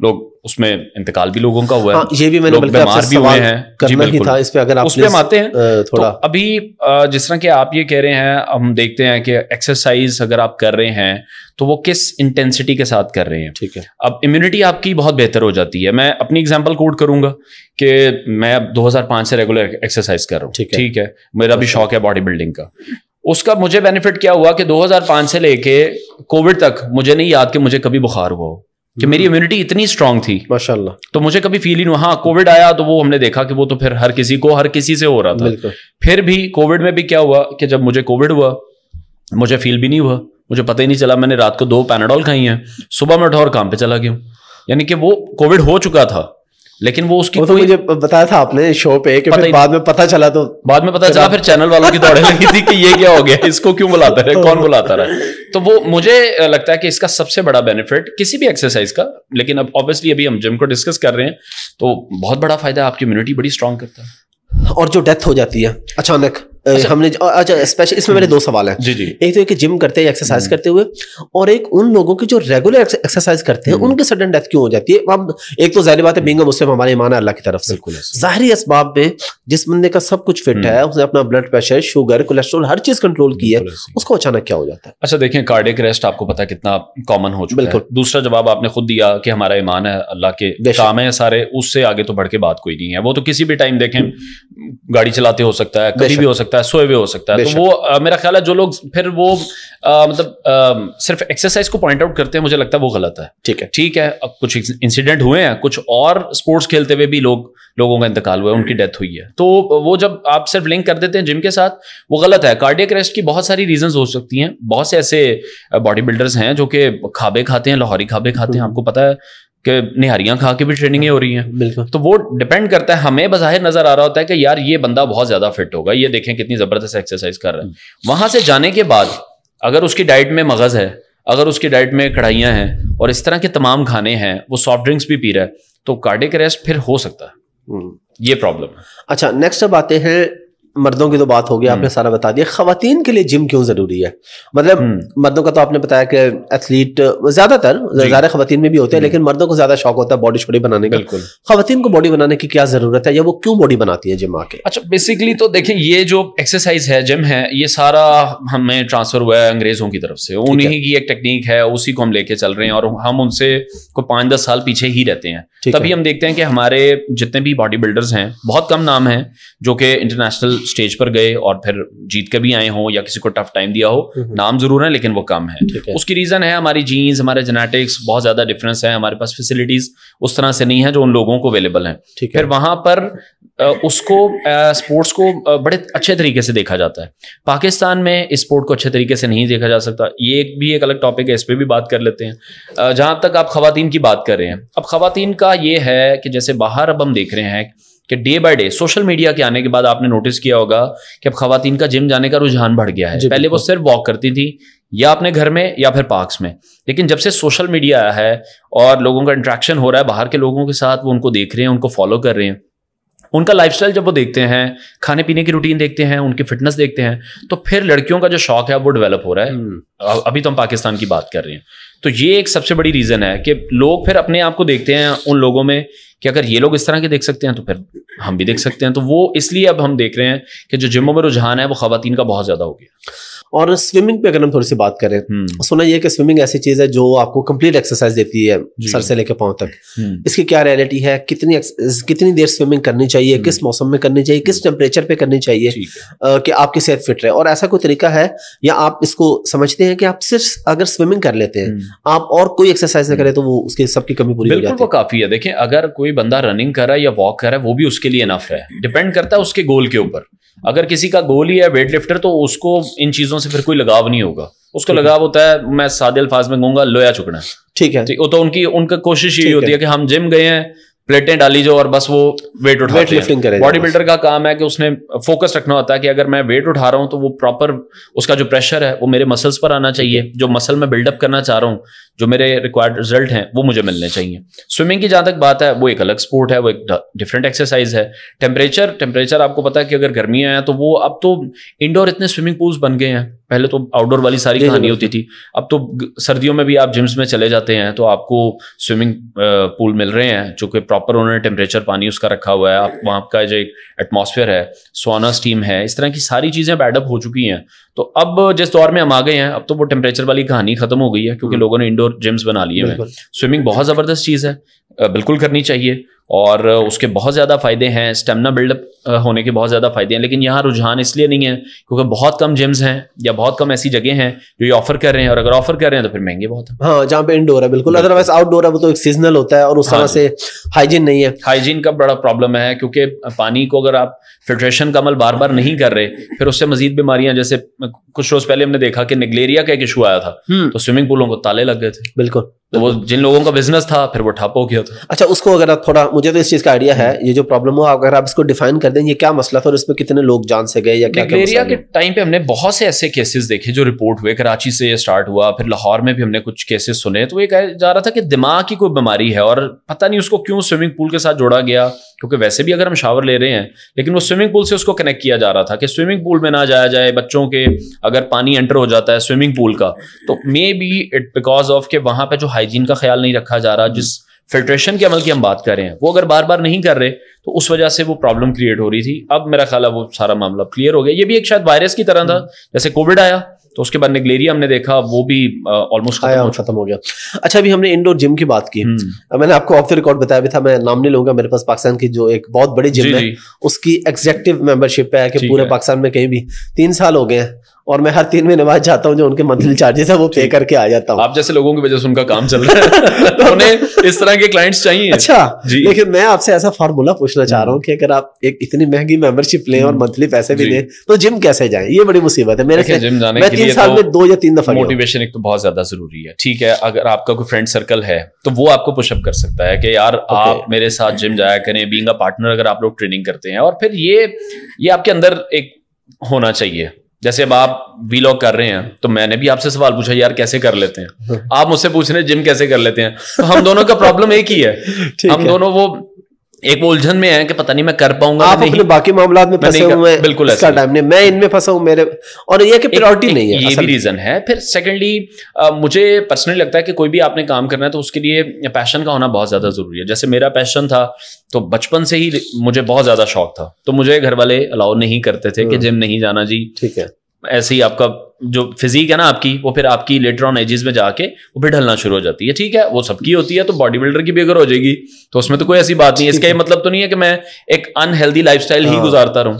لوگ اس میں انتقال بھی لوگوں کا ہوا ہے, یہ بھی میں نے بلکہ بیمار بھی ہوئے ہیں. کرنا ہی تھا اس پہ, اگر آپ اس پہ ہم آتے ہیں تھوڑا. ابھی جس طرح کہ آپ یہ کہہ رہے ہیں, ہم دیکھتے ہیں کہ ایکسرسائز اگر آپ کر رہے ہیں تو وہ کس انٹینسٹی کے ساتھ کر رہے ہیں. ٹھیک ہے, اب امیونٹی آپ کی بہت بہتر ہو جاتی ہے. میں اپنی ایگزامپل کوٹ کروں گا کہ میں اب 2005 سے ریگولر ایکسرسائز کر رہا ہوں. ٹھیک ہے, میرا بھی شوق ہے باڈی بلڈنگ کا. اس کا مجھے بینیفٹ کیا ہوا کہ 2005 سے لے کے کووڈ تک مجھے نہیں یاد کہ مجھے کبھی بخار ہوا ہو, کہ میری امیونٹی اتنی اسٹرانگ تھی ماشاءاللہ, تو مجھے کبھی فیل ہی نہیں ہوا. ہاں کووڈ آیا تو وہ ہم نے دیکھا کہ وہ تو پھر ہر کسی سے ہو رہا تھا. پھر بھی کووڈ میں بھی کیا ہوا کہ جب مجھے کووڈ ہوا مجھے فیل بھی نہیں ہوا, مجھے پتہ ہی نہیں چلا. میں نے رات کو 2 پیناڈول کھائی ہیں, صبح میں اٹھا اور کام پہ چلا گیا ہوں. یعنی کہ وہ کووڈ ہو چکا تھا لیکن وہ اس کی تو مجھے بتایا تھا آپ نے شو پہ کہ بعد میں پتہ چلا پھر چینل والوں کی دوڑے لگی تھی کہ یہ کیا ہو گیا, اس کو کیوں بلاتا رہے, کون بلاتا رہا. تو وہ مجھے لگتا ہے کہ اس کا سب سے بڑا بینیفٹ کسی بھی ایکسرسائز کا, لیکن اب آبویسلی ابھی ہم جم کو ڈسکس کر رہے ہیں تو بہت بڑا فائدہ ہے, آپ کی امیونٹی بڑی اسٹرانگ کرتا ہے. اور جو ڈیتھ ہو جاتی ہے اچانک, ہم نے اسپیشلی اس میں میرے 2 سوال ہیں. ایک تو کہ جم کرتے ہیں ایکسرسائز کرتے ہوئے, اور ایک ان لوگوں کی جو ریگولر ایکسرسائز کرتے ہیں ان کے سڈن ڈیتھ کیوں ہو جاتی ہے. اب ایک تو ظاہر بات ہے بینگ مسلم ہمارے ایمان ہے اللہ کی طرف سے, ظاہری اسباب میں جس بندے کا سب کچھ فٹ ہے, اس نے اپنا بلڈ پریشر, شوگر, کولیسٹرول ہر چیز کنٹرول کی ہے, اس کو اچانک کیا ہو جاتا ہے. اچھا دیکھیں, کارڈیک اریسٹ آپ کو پتا کتنا کامن ہو چکا ہے. دوسرا جواب آپ نے خود دیا کہ ہمارا ایمان ہے اللہ کے کام ہے سارے, اس سے آگے تو بڑھ کے بات کوئی نہیں ہے. وہ تو کسی بھی ٹائم دیکھیں گاڑی چلاتے ہو سکتا ہے, کبھی بھی ہو سکتا ہے, سوئے ہوئے ہو سکتا ہے. تو وہ میرا خیال ہے جو لوگ پھر وہ مطلب صرف ایکسرسائز کو پوائنٹ آؤٹ کرتے ہیں, مجھے لگتا ہے وہ غلط ہے. ٹھیک ہے, اب کچھ انسیڈنٹ ہوئے ہیں, کچھ اور اسپورٹس کھیلتے ہوئے بھی لوگوں کا انتقال ہوا ہے, ان کی ڈیتھ ہوئی ہے. تو وہ جب آپ صرف لنک کر دیتے ہیں جم کے ساتھ, وہ غلط ہے. کارڈیک اریسٹ کی بہت ساری ریزنز ہو سکتی ہیں. بہت سے ایسے باڈی بلڈرز ہیں جو کہ کھابے کھاتے ہیں, لاہوری کھابے کھاتے ہیں, آپ کو پتا ہے کہ نہاریاں کھا کے بھی ٹریننگیں ہو رہی ہیں. تو وہ ڈپینڈ کرتا ہے, ہمیں بظاہر نظر آ رہا ہوتا ہے کہ یار یہ بندہ بہت زیادہ فٹ ہوگا, یہ دیکھیں کتنی زبردست ایکسرسائز کر رہا ہے. وہاں سے جانے کے بعد اگر اس کی ڈائٹ میں مغز ہے, اگر اس کی ڈائٹ میں کڑھائیاں ہیں اور اس طرح کے تمام کھانے ہیں, وہ سافٹ ڈرنکس بھی پی رہا ہے, تو کارڈیک اریسٹ پھر ہو سکتا ہے. یہ پرابلم ہے. اچھا نیکسٹ اب آتے ہیں, مردوں کی تو بات ہوگی, آپ نے سارا بتا دیا. خواتین کے لیے جم کیوں ضروری ہے؟ مطلب مردوں کا تو آپ نے بتایا کہ ایتھلیٹ زیادہ تر ظاہر خواتین میں بھی ہوتے ہیں, لیکن مردوں کو زیادہ شوق ہوتا ہے باڈی شوڈی بنانے کا. خواتین کو باڈی بنانے کی کیا ضرورت ہے, یا وہ کیوں باڈی بناتی ہے جم آ کے؟ اچھا بیسیکلی تو دیکھیں, یہ جو ایکسرسائز ہے, جم ہے, یہ سارا ہمیں ٹرانسفر ہوا ہے انگریزوں کی طرف سے. انہیں کی ایک ٹیکنیک ہے, اسی کو ہم لے کے چل رہے ہیں, اور ہم ان سے کوئی 5-10 سال پیچھے ہی رہتے ہیں. تبھی ہم دیکھتے ہیں کہ ہمارے جتنے بھی باڈی بلڈرز ہیں, بہت کم نام ہیں جو کہ انٹرنیشنل اسٹیج پر گئے اور پھر جیت کے بھی آئے ہوں, یا کسی کو ٹف ٹائم دیا ہو. نام ضرور ہیں لیکن وہ کم ہے. اس کی ریزن ہے ہماری جینز, ہمارے جینیٹکس, بہت زیادہ ڈفرینس ہے. ہمارے پاس فیسلٹیز اس طرح سے نہیں ہے جو ان لوگوں کو اویلیبل ہیں. پھر وہاں پر اس کو اسپورٹس کو بڑے اچھے طریقے سے دیکھا جاتا ہے. پاکستان میں اس اسپورٹ کو اچھے طریقے سے نہیں دیکھا جا سکتا. یہ بھی ایک الگ ٹاپک ہے, اس پہ بھی بات کر لیتے ہیں. جہاں تک آپ خواتین کی بات کر رہے ہیں, اب خواتین کا یہ ہے کہ جیسے باہر اب ہم دیکھ رہے ہیں کہ day by day social media کے آنے کے بعد آپ نے نوٹس کیا ہوگا کہ اب خواتین کا جم جانے کا رجحان بڑھ گیا ہے. پہلے وہ صرف واک کرتی تھی, یا اپنے گھر میں یا پھر پارکس میں, لیکن جب سے سوشل میڈیا آیا ہے اور لوگوں کا انٹریکشن ہو رہا ہے باہر کے لوگوں کے ساتھ, وہ ان کو دیکھ رہے ہیں, ان کو فالو کر رہے ہیں, ان کا لائف اسٹائل جب وہ دیکھتے ہیں, کھانے پینے کی روٹین دیکھتے ہیں, ان کی فٹنس دیکھتے ہیں, تو پھر لڑکیوں کا جو شوق ہے وہ ڈیولپ ہو رہا ہے. ابھی تو ہم پاکستان کی بات کر رہے ہیں. تو یہ ایک سب سے بڑی ریزن ہے کہ لوگ پھر اپنے آپ کو دیکھتے ہیں ان لوگوں میں کہ اگر یہ لوگ اس طرح کے دیکھ سکتے ہیں تو پھر ہم بھی دیکھ سکتے ہیں. تو وہ اس لیے اب ہم دیکھ رہے ہیں کہ جو جموں میں رجحان ہے وہ خواتین کا بہت زیادہ ہو گیا. اور سوئمنگ پہ اگر ہم تھوڑی سی بات کریں, سنا یہ کہ سوئمنگ ایسی چیز ہے جو آپ کو کمپلیٹ ایکسرسائز دیتی ہے سر سے لے کے پاؤں تک. اس کی کیا ریئلٹی ہے, کتنی دیر سوئمنگ کرنی چاہیے, کس موسم میں کرنی چاہیے, کس ٹیمپریچر پہ کرنی چاہیے کہ آپ کی صحت فٹ رہے, اور ایسا کوئی طریقہ ہے یا آپ اس کو سمجھتے ہیں کہ آپ صرف اگر سوئمنگ کر لیتے ہیں, آپ اور کوئی ایکسرسائز نہ کریں تو وہ اس کی سب کی کمی پوری ہو جاتی ہے؟ بالکل وہ کافی ہے. دیکھیں اگر کوئی بندہ رننگ کر رہا ہے یا واک کر رہا ہے وہ بھی اس کے لیے انف ہے. ڈپینڈ کرتا ہے اس کے گول کے اوپر. اگر کسی کا گول ہی ہے ویٹ لفٹر, تو اس کو ان چیزوں سے پھر کوئی لگاؤ نہیں ہوگا. اس کو لگاؤ ہوتا ہے, میں سادے الفاظ میں کہوں گا, لویا چکنا. ٹھیک ہے, تو ان کا کوشش یہی ہوتی ہے کہ ہم جم گئے ہیں, پلیٹیں ڈالی جو, اور بس وہ ویٹ اٹھاتے ہیں. باڈی بلڈر کا کام ہے کہ اس نے فوکس رکھنا ہوتا ہے کہ اگر میں ویٹ اٹھا رہا ہوں تو وہ پراپر اس کا جو پریشر ہے وہ میرے مسلس پر آنا چاہیے. جو مسل میں بلڈ اپ کرنا چاہ رہا ہوں, جو میرے ریکوائرڈ رزلٹ ہیں وہ مجھے ملنے چاہیے. سوئمنگ کی جہاں تک بات ہے وہ ایک الگ اسپورٹ ہے, وہ ایک ڈفرینٹ ایکسرسائز ہے. ٹیمپریچر آپ کو پتا ہے کہ اگر گرمیاں ہیں تو وہ اب تو انڈور اتنے سوئمنگ پولس بن گئے ہیں, پہلے تو آؤٹ ڈور والی ساری کہانی ہوتی تھی, اب تو سردیوں میں بھی آپ جمس میں چلے جاتے ہیں تو آپ کو سوئمنگ پول مل رہے ہیں جو کہ پراپر انہوں نے ٹیمپریچر پانی اس کا رکھا ہوا ہے, آپ وہاں کا جو ایک ایٹماسفیئر ہے, سونا اسٹیم ہے, اس طرح کی ساری چیزیں بیڈ اپ ہو چکی ہیں. تو اب جس دور میں ہم آ گئے ہیں اب تو وہ ٹیمپریچر والی کہانی ختم ہو گئی ہے کیونکہ لوگوں نے انڈور جمس بنا لیے ہیں. سوئمنگ بہت زبردست چیز ہے, بالکل کرنی چاہیے, اور اس کے بہت زیادہ فائدے ہیں, اسٹیمنا بلڈ اپ ہونے کے بہت زیادہ فائدے ہیں. لیکن یہاں رجحان اس لیے نہیں ہے کیونکہ بہت کم جمز ہیں یا بہت کم ایسی جگہ ہیں جو یہ آفر کر رہے ہیں, اور اگر آفر کر رہے ہیں تو پھر مہنگے بہت ہیں. ہاں جہاں پہ انڈور ہے بالکل, ادروائز آؤٹ ڈور ہے وہ تو ایک سیزنل ہوتا ہے اور اس طرح سے ہائیجین نہیں ہے. ہائیجین کا بڑا پرابلم ہے کیونکہ پانی کو اگر آپ فلٹریشن کا عمل بار بار نہیں کر رہے پھر اس سے مزید بیماریاں, جیسے کچھ روز پہلے ہم نے دیکھا کہ نگلیریا کا ایک ایشو آیا تھا تو سوئمنگ پولوں کو تالے لگ گئے تھے. بالکل, تو وہ جن لوگوں کا بزنس تھا پھر وہ ٹھپ ہو گیا تھا. اچھا اس کو اگر آپ تھوڑا, مجھے تو اس چیز کا آئیڈیا ہے یہ جو پرابلم ہو, اگر آپ اس کو ڈیفائن کر دیں یہ کیا مسئلہ تھا اور اس میں کتنے لوگ جان سے گئے یا کیا نگلیریا کے ٹائم پہ ہم نے بہت سے ایسے کیسز دیکھے جو رپورٹ ہوئے. کراچی سے یہ سٹارٹ ہوا, پھر لاہور میں بھی ہم نے کچھ کیسز سنے. تو یہ کہا جا رہا تھا کہ دماغ کی کوئی بیماری ہے اور پتہ نہیں اس کو کیوں سوئمنگ پول کے ساتھ جوڑا گیا, کیونکہ ویسے بھی اگر ہم شاور لے رہے ہیں لیکن وہ سوئمنگ پول سے اس کو کنیکٹ کیا جا رہا تھا کہ سوئمنگ پول میں نہ جایا جائے. بچوں کے اگر پانی انٹر ہو جاتا ہے سوئمنگ پول کا تو maybe it because of کہ وہاں پہ جو ہائیجین کا خیال نہیں رکھا جا رہا, جس فلٹریشن کے عمل کی ہم بات کر رہے ہیں وہ اگر بار بار نہیں کر رہے تو اس وجہ سے وہ پرابلم کریٹ ہو رہی تھی. اب میرا خیال ہے وہ سارا معاملہ کلیئر ہو گیا. یہ بھی ایک شاید وائرس کی طرح تھا, جیسے کووڈ آیا تو اس کے بعد نگلیریا ہم نے دیکھا وہ بھی آلموسٹ ختم ہو گیا. اچھا ابھی ہم نے انڈور جم کی بات کی, میں نے آپ کو آف دی ریکارڈ بتایا بھی تھا, میں نام نہیں لوں گا, میرے پاس پاکستان کی جو ایک بہت بڑی جم ہے اس کی ایگزیکٹو ممبرشپ ہے کہ پورے پاکستان میں کہیں بھی 3 سال ہو گئے ہیں اور میں ہر 3 مہینے بعد جاتا ہوں, جو ان کے منتھلی چارجز ہیں وہ پے کر کے آ جاتا ہوں. آپ جیسے لوگوں کی وجہ سے ان کا کام چل رہا ہے تو انہیں اس طرح کے کلائنٹس چاہیے. اچھا لیکن میں آپ سے ایسا فارمولا پوچھنا چاہ رہا ہوں کہ اگر آپ ایک اتنی مہنگی ممبرشپ لیں اور منتھلی پیسے بھی لیں تو جم کیسے جائیں؟ یہ بڑی مصیبت ہے میرے سے. میں 3 سال میں 2 یا 3 دفعہ موٹیویشن ایک تو بہت زیادہ ضروری ہے. ٹھیک ہے, اگر آپ کا کوئی فرینڈ سرکل ہے تو وہ آپ کو پش اپ کر سکتا ہے کہ یار آپ میرے ساتھ جم جایا کریں, بینگ اے پارٹنر اگر آپ لوگ ٹریننگ کرتے ہیں. اور پھر یہ آپ کے اندر ایک ہونا چاہیے. جیسے اب آپ وی لاگ کر رہے ہیں تو میں نے بھی آپ سے سوال پوچھا یار کیسے کر لیتے ہیں, آپ مجھ سے پوچھ رہے ہیں جم کیسے کر لیتے ہیں. تو ہم دونوں کا پرابلم ایک ہی ہے, ہم دونوں وہ ایک الجھن میں ہے کہ پتہ نہیں میں کر پاؤں گا. آپ اپنے باقی معاملات میں پھنسے ہوئے ہیں, بالکل ایسا ٹائم نہیں, میں ان میں پھنسا ہوں میرے, اور یہ کہ پریورٹی نہیں ہے, یہ بھی ریزن ہے. پھر سیکنڈلی مجھے پرسنلی لگتا ہے کہ کوئی بھی آپ نے کام کرنا ہے تو اس کے لیے پیشن کا ہونا بہت زیادہ ضروری ہے. جیسے میرا پیشن تھا تو بچپن سے ہی مجھے بہت زیادہ شوق تھا, تو مجھے گھر والے الاؤ نہیں کرتے تھے کہ جم نہیں جانا جی. ٹھیک ہے, ایسے ہی آپ کا جو فزیک ہے نا آپ کی, وہ پھر آپ کی لیٹر آن ایجز میں جا کے وہ پھر ڈھلنا شروع ہو جاتی ہے. ٹھیک ہے, وہ سب کی ہوتی ہے, تو باڈی بلڈر کی بھی اگر ہو جائے گی تو اس میں تو کوئی ایسی بات نہیں ہے. اس کا یہ مطلب تو نہیں ہے کہ میں ایک انہیلدی لائف اسٹائل ہی گزارتا رہوں.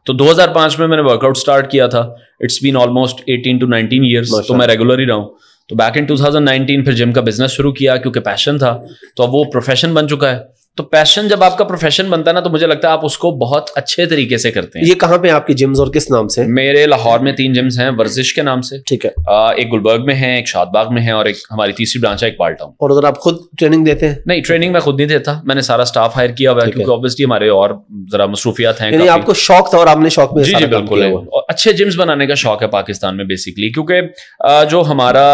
تو 2005 میں نے ورک آؤٹ اسٹارٹ کیا تھا, it's been almost 18 to 19 years, تو میں ریگولر ہی رہا ہوں. تو بیک ان 2019 پھر جم کا بزنس شروع کیا کیونکہ پیشن تھا, تو اب وہ پروفیشن بن چکا ہے. تو پیشن جب آپ کا پروفیشن بنتا ہے نا تو مجھے لگتا ہے آپ اس کو بہت اچھے طریقے سے کرتے ہیں. یہ کہاں پہ آپ کی جمز اور کس نام سے؟ میرے لاہور میں 3 جمز ہیں ورزش کے نام سے. ٹھیک ہے, ایک گلبرگ میں ہے, ایک شاد باغ میں ہے, اور ایک ہماری تیسری برانچ ہے ایک پال ٹاؤن. اور اگر آپ خود ٹریننگ دیتے ہیں؟ نہیں, ٹریننگ میں خود نہیں دیتا, میں نے سارا اسٹاف ہائر کیا ہوا ہے کیونکہ اوبویسلی ہمارے اور ذرا مصروفیات ہیں. یعنی آپ کو شوق تھا اور آپ نے شوق میں. جی بالکل, اچھے جمز بنانے کا شوق ہے پاکستان میں بیسکلی, کیونکہ جو ہمارا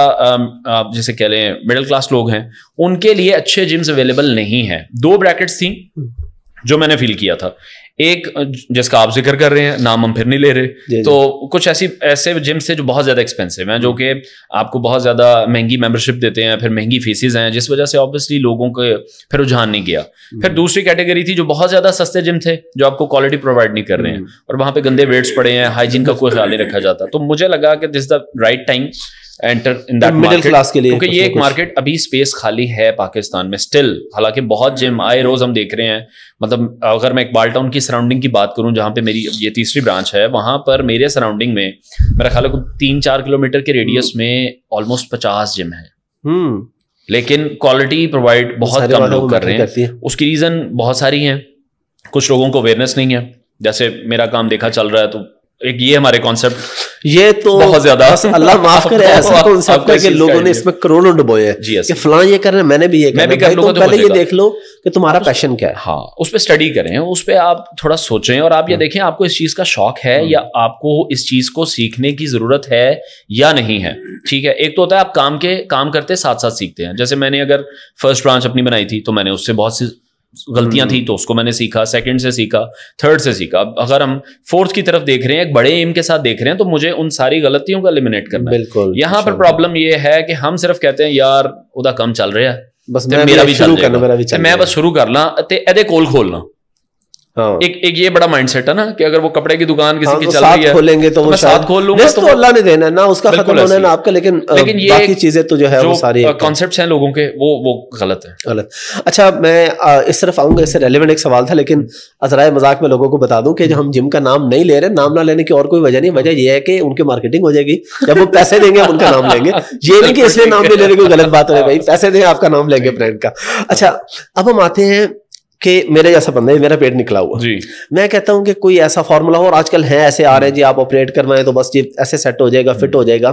جیسے کہہ لیں مڈل کلاس لوگ ہیں ان کے لیے اچھے جمز اویلیبل نہیں ہیں. 2 بریکٹس تھیں جو میں نے فیل کیا تھا. ایک جس کا آپ ذکر کر رہے ہیں, نام ہم پھر نہیں لے رہے, تو کچھ ایسے جم سے جو بہت زیادہ ایکسپینسو ہیں, جو کہ آپ کو بہت زیادہ مہنگی ممبرشپ دیتے ہیں, پھر مہنگی فیسز ہیں, جس وجہ سے اوبویسلی لوگوں کے پھر رجحان نہیں گیا. پھر دوسری کیٹیگری تھی جو بہت زیادہ سستے جم تھے, جو آپ کو کوالٹی پرووائڈ نہیں کر رہے ہیں, اور وہاں پہ گندے ویٹس پڑے ہیں, ہائیجین کا کوئی خیال نہیں رکھا جاتا. تو مجھے لگا کہ this the right time enter in that middle class کے لیے, کیونکہ یہ ایک مارکیٹ ابھی اسپیس خالی ہے پاکستان میں اسٹل. حالانکہ بہت جم آئے روز ہم دیکھ رہے ہیں. مطلب اگر میں اقبال ٹاؤن کی سراؤنڈنگ کی بات کروں جہاں پہ میری یہ تیسری برانچ ہے, وہاں پر میرے سراؤنڈنگ میں میرا خیال ہے 3-4 کلومیٹر کے ریڈیس میں آلموسٹ 50 جم ہیں, لیکن کوالٹی پرووائڈ بہت کم لوگ کر رہے ہیں. اس کی ریزن بہت ساری ہیں. کچھ لوگوں کو اویئرنیس نہیں ہے. جیسے میرا کام دیکھا چل رہا ہے تو ایک یہ ہمارے کانسیپٹ یہ تو بہت زیادہ اللہ معاف کرے ایسا کانسیپٹ ہے کہ لوگوں نے اس میں کروڑوں ڈبوئے ہیں کہ فلاں یہ کر رہے ہیں میں نے بھی یہ کرنا ہے. تم پہلے یہ دیکھ لو کہ تمہارا پیشن کیا ہے. ہاں اس پہ اسٹڈی کریں, اس پہ آپ تھوڑا سوچیں اور آپ یہ دیکھیں آپ کو اس چیز کا شوق ہے یا آپ کو اس چیز کو سیکھنے کی ضرورت ہے یا نہیں ہے. ٹھیک ہے, ایک تو ہوتا ہے آپ کام کرتے ساتھ ساتھ سیکھتے ہیں. جیسے میں نے اگر فرسٹ برانچ اپنی بنائی تھی تو میں نے اس سے بہت سی غلطیاں تھیں تو اس کو میں نے سیکھا, سیکنڈ سے سیکھا, تھرڈ سے سیکھا. اب اگر ہم فورتھ کی طرف دیکھ رہے ہیں, ایک بڑے ایم کے ساتھ دیکھ رہے ہیں, تو مجھے ان ساری غلطیوں کو ایلیمنیٹ کرنا ہے. بالکل. یہاں پر پرابلم یہ ہے کہ ہم صرف کہتے ہیں یار ادا کم چل رہا ہے, بس میرا بھی شروع کرنا, میں بس شروع کر لاں تے ایدے کول کھولنا. ایک یہ بڑا مائنڈ سیٹ ہے نا کہ اگر وہ کپڑے کی دکان کسی کی چل رہی ہے کھولیں گے تو وہ ساتھ کھول لوں گا, تو اللہ نے دینا ہے نا, اس کا ختم ہونا ہے نا آپ کا. لیکن باقی چیزیں تو جو ہے وہ ساری کانسیپٹس ہیں لوگوں کے, وہ غلط ہے. غلط. اچھا میں اس طرف آؤں گا, اس سے ریلیونٹ ایک سوال تھا لیکن ذرائع مذاق میں لوگوں کو بتا دوں کہ جو ہم جم کا نام نہیں لے رہے, نام نہ لینے کی اور کوئی وجہ نہیں. وجہ یہ ہے کہ ان کی مارکیٹنگ ہو جائے گی, جب وہ پیسے دیں گے ہم ان کا نام لیں گے. یہ نہیں کہ اس لیے نام نہیں لے رہے کوئی غلط بات ہو رہی ہے, بھائی پیسے دیں آپ کا نام لیں گے برانڈ کا. اچھا اب ہم آتے ہیں کہ میرے جیسا بندہ ہے, میرا پیٹ نکلا ہوا, میں کہتا ہوں کہ کوئی ایسا فارمولا ہو, اور آج کل ہے ایسے آ رہے ہیں جی آپ آپریٹ کروائیں تو بس جی ایسے سیٹ ہو جائے گا, فٹ ہو جائے گا.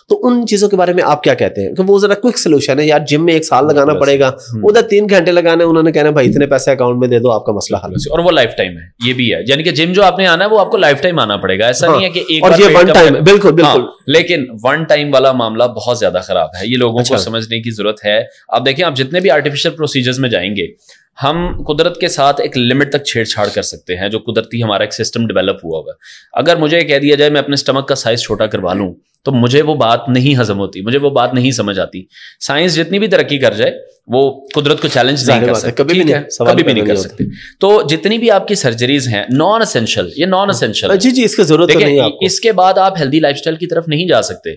تو ان چیزوں کے بارے میں آپ کیا کہتے ہیں کہ وہ ذرا کوئک سولوشن ہے؟ یار جم میں 1 سال لگانا پڑے گا, ادھر 3 گھنٹے لگانے, انہوں نے کہنا ہے بھائی اتنے پیسے اکاؤنٹ میں دے دو, آپ کا مسئلہ حل ہے. اور وہ لائف ٹائم ہے, یہ بھی ہے, یعنی کہ جم جو آپ نے آنا ہے وہ آپ کو لائف ٹائم آنا پڑے گا. ایسا نہیں ہے کہ ایک اور یہ ون ٹائم. بالکل بالکل. لیکن ون ٹائم والا معاملہ بہت زیادہ خراب ہے, یہ لوگوں کو سمجھنے کی ضرورت ہے. آپ دیکھیں آپ جتنے بھی آرٹیفیشل پروسیجرز میں جائیں گے, ہم قدرت کے ساتھ ایک لمٹ تک چھیڑ چھاڑ کر سکتے ہیں, جو قدرتی ہمارا ایک سسٹم ڈیولپ ہوا ہوا ہے. اگر مجھے کہہ دیا جائے میں اپنے اسٹمک کا سائز چھوٹا کروا لوں تو مجھے وہ بات نہیں ہضم ہوتی, مجھے وہ بات نہیں سمجھ آتی. سائنس جتنی بھی ترقی کر جائے وہ قدرت کو چیلنج نہیں کر سکتے, کبھی بھی نہیں کر سکتے. تو جتنی بھی آپ کی سرجریز ہیں نان اسینشل, یہ نان اسینشل ہے. جی اس کی ضرورت نہیں ہے. اس کے بعد آپ ہیلدی لائف اسٹائل کی طرف نہیں جا سکتے.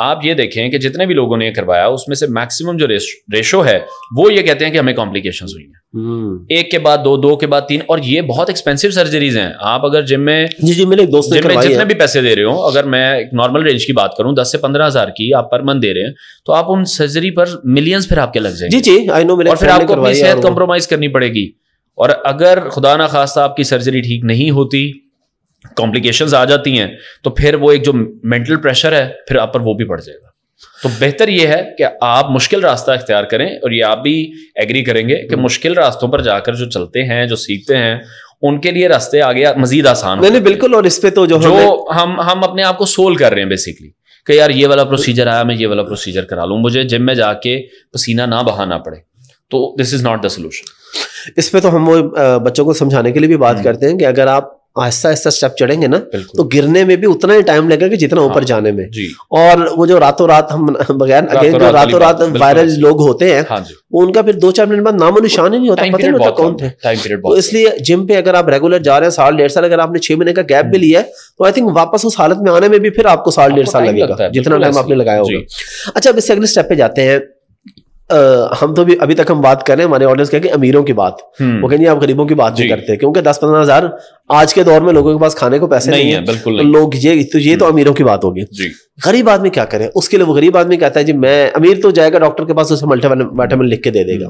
آپ یہ دیکھیں کہ جتنے بھی لوگوں نے کروایا اس میں سے میکسیمم جو ریشو ہے وہ یہ کہتے ہیں کہ ہمیں کمپلیکیشنز ہوئی ہیں, 1 کے بعد 2, 2 کے بعد 3, اور یہ بہت ایکسپینسو سرجریز ہیں. آپ اگر جم میں میرے ایک دوست نے جتنے بھی پیسے دے رہے ہوں, اگر میں ایک نارمل رینج کی بات کروں 10 سے 15,000 کی آپ پر منتھ دے رہے ہیں, تو آپ ان سرجری پر ملینز پھر آپ کے لگ جائیں گے. جی آئی نو. اور پھر آپ کو اپنی صحت کمپرومائز کرنی پڑے گی, اور اگر خدا نہ خواستہ آپ کی سرجری ٹھیک نہیں ہوتی, کمپلیکیشنز آ جاتی ہیں, تو پھر وہ ایک جو مینٹل پریشر ہے پھر آپ پر وہ بھی پڑ جائے گا. تو بہتر یہ ہے کہ آپ مشکل راستہ اختیار کریں, اور یہ آپ بھی ایگری کریں گے کہ مشکل راستوں پر جا کر جو چلتے ہیں, جو سیکھتے ہیں, ان کے لیے راستے آگے مزید آسان نہیں بالکل. اور اس پہ تو جو ہم اپنے آپ کو سول کر رہے ہیں بیسکلی کہ یار یہ والا پروسیجر آیا, میں یہ والا پروسیجر کرا لوں, مجھے جم میں جا کے پسینہ نہ بہانا پڑے, تو دس از ناٹ دا سولوشن. اس پہ تو ہم وہ بچوں کو سمجھانے کے لیے بھی بات کرتے ہیں کہ اگر آپ آہستہ آہستہ اسٹیپ چڑھیں گے نا تو گرنے میں بھی اتنا ہی ٹائم لگے گا جتنا اوپر جانے میں. اور وہ جو راتوں رات ہم بغیر جو راتوں رات وائرل لوگ ہوتے ہیں وہ ان کا پھر 2-4 منٹ بعد نام و نشان ہی نہیں ہوتا, پتہ نہیں ہوتا کون تھے. تو اس لیے جم پہ اگر آپ ریگولر جا رہے ہیں 1.5 سال, اگر آپ نے 6 مہینے کا گیپ بھی لیا ہے تو آئی تھنک واپس اس حالت میں آنے میں بھی پھر آپ کو 1.5 سال لگے گا جتنا ٹائم آپ نے لگایا ہوگا. اچھا اب اس سے اگلے اسٹیپ پہ جاتے ہیں. ہم تو بھی ابھی تک ہم بات کر رہے ہیں, ہمارے آڈینس کہ امیروں کی بات, وہ کہیں آپ غریبوں کی بات نہیں کرتے, کیونکہ 10-15 ہزار آج کے دور میں لوگوں کے پاس کھانے کو پیسے نہیں ہیں. لوگ یہ تو امیروں کی بات ہوگی. غریب آدمی کیا کرے؟ اس کے لیے وہ غریب آدمی کہتا ہے جی میں, امیر تو جائے گا ڈاکٹر کے پاس, اسے ملٹی وٹامن لکھ کے دے دے گا.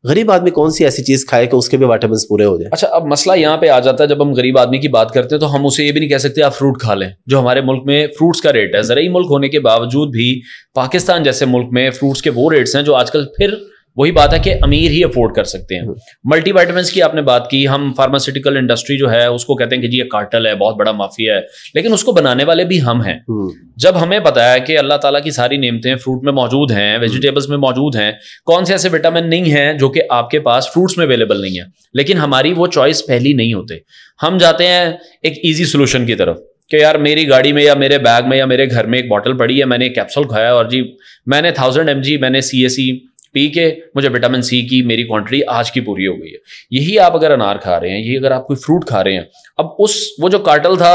غریب آدمی کون سی ایسی چیز کھائے کہ اس کے بھی وٹامنس پورے ہو جائے؟ اچھا اب مسئلہ یہاں پہ آ جاتا ہے, جب ہم غریب آدمی کی بات کرتے ہیں تو ہم اسے یہ بھی نہیں کہہ سکتے آپ فروٹ کھا لیں. جو ہمارے ملک میں فروٹس کا ریٹ ہے, زرعی ملک ہونے کے باوجود بھی پاکستان جیسے ملک میں فروٹس کے وہ ریٹس ہیں جو آج کل پھر وہی بات ہے کہ امیر ہی افورڈ کر سکتے ہیں. ملٹی وائٹامنس کی آپ نے بات کی, ہم فارماسیوٹیکل انڈسٹری جو ہے اس کو کہتے ہیں کہ جی یہ کارٹل ہے, بہت بڑا مافیا ہے, لیکن اس کو بنانے والے بھی ہم ہیں. جب ہمیں پتا ہے کہ اللہ تعالیٰ کی ساری نعمتیں فروٹ میں موجود ہیں, ویجیٹیبلس میں موجود ہیں, کون سے ایسے وٹامن نہیں ہیں جو کہ آپ کے پاس فروٹس میں اویلیبل نہیں ہے, لیکن ہماری وہ چوائس پہلی نہیں ہوتے. ہم جاتے ہیں ایک ایزی سولوشن کی طرف کہ یار میری گاڑی میں یا میرے بیگ میں یا میرے گھر میں ایک بوٹل پڑی ہے, میں نے ایک کیپسول کھایا اور جی میں نے 1000 mg میں نے CAC پی کے مجھے وٹامن سی کی میری کوانٹٹی آج کی پوری ہو گئی ہے. یہی آپ اگر انار کھا رہے ہیں, یہی اگر آپ کوئی فروٹ کھا رہے ہیں, اب وہ جو کارٹل تھا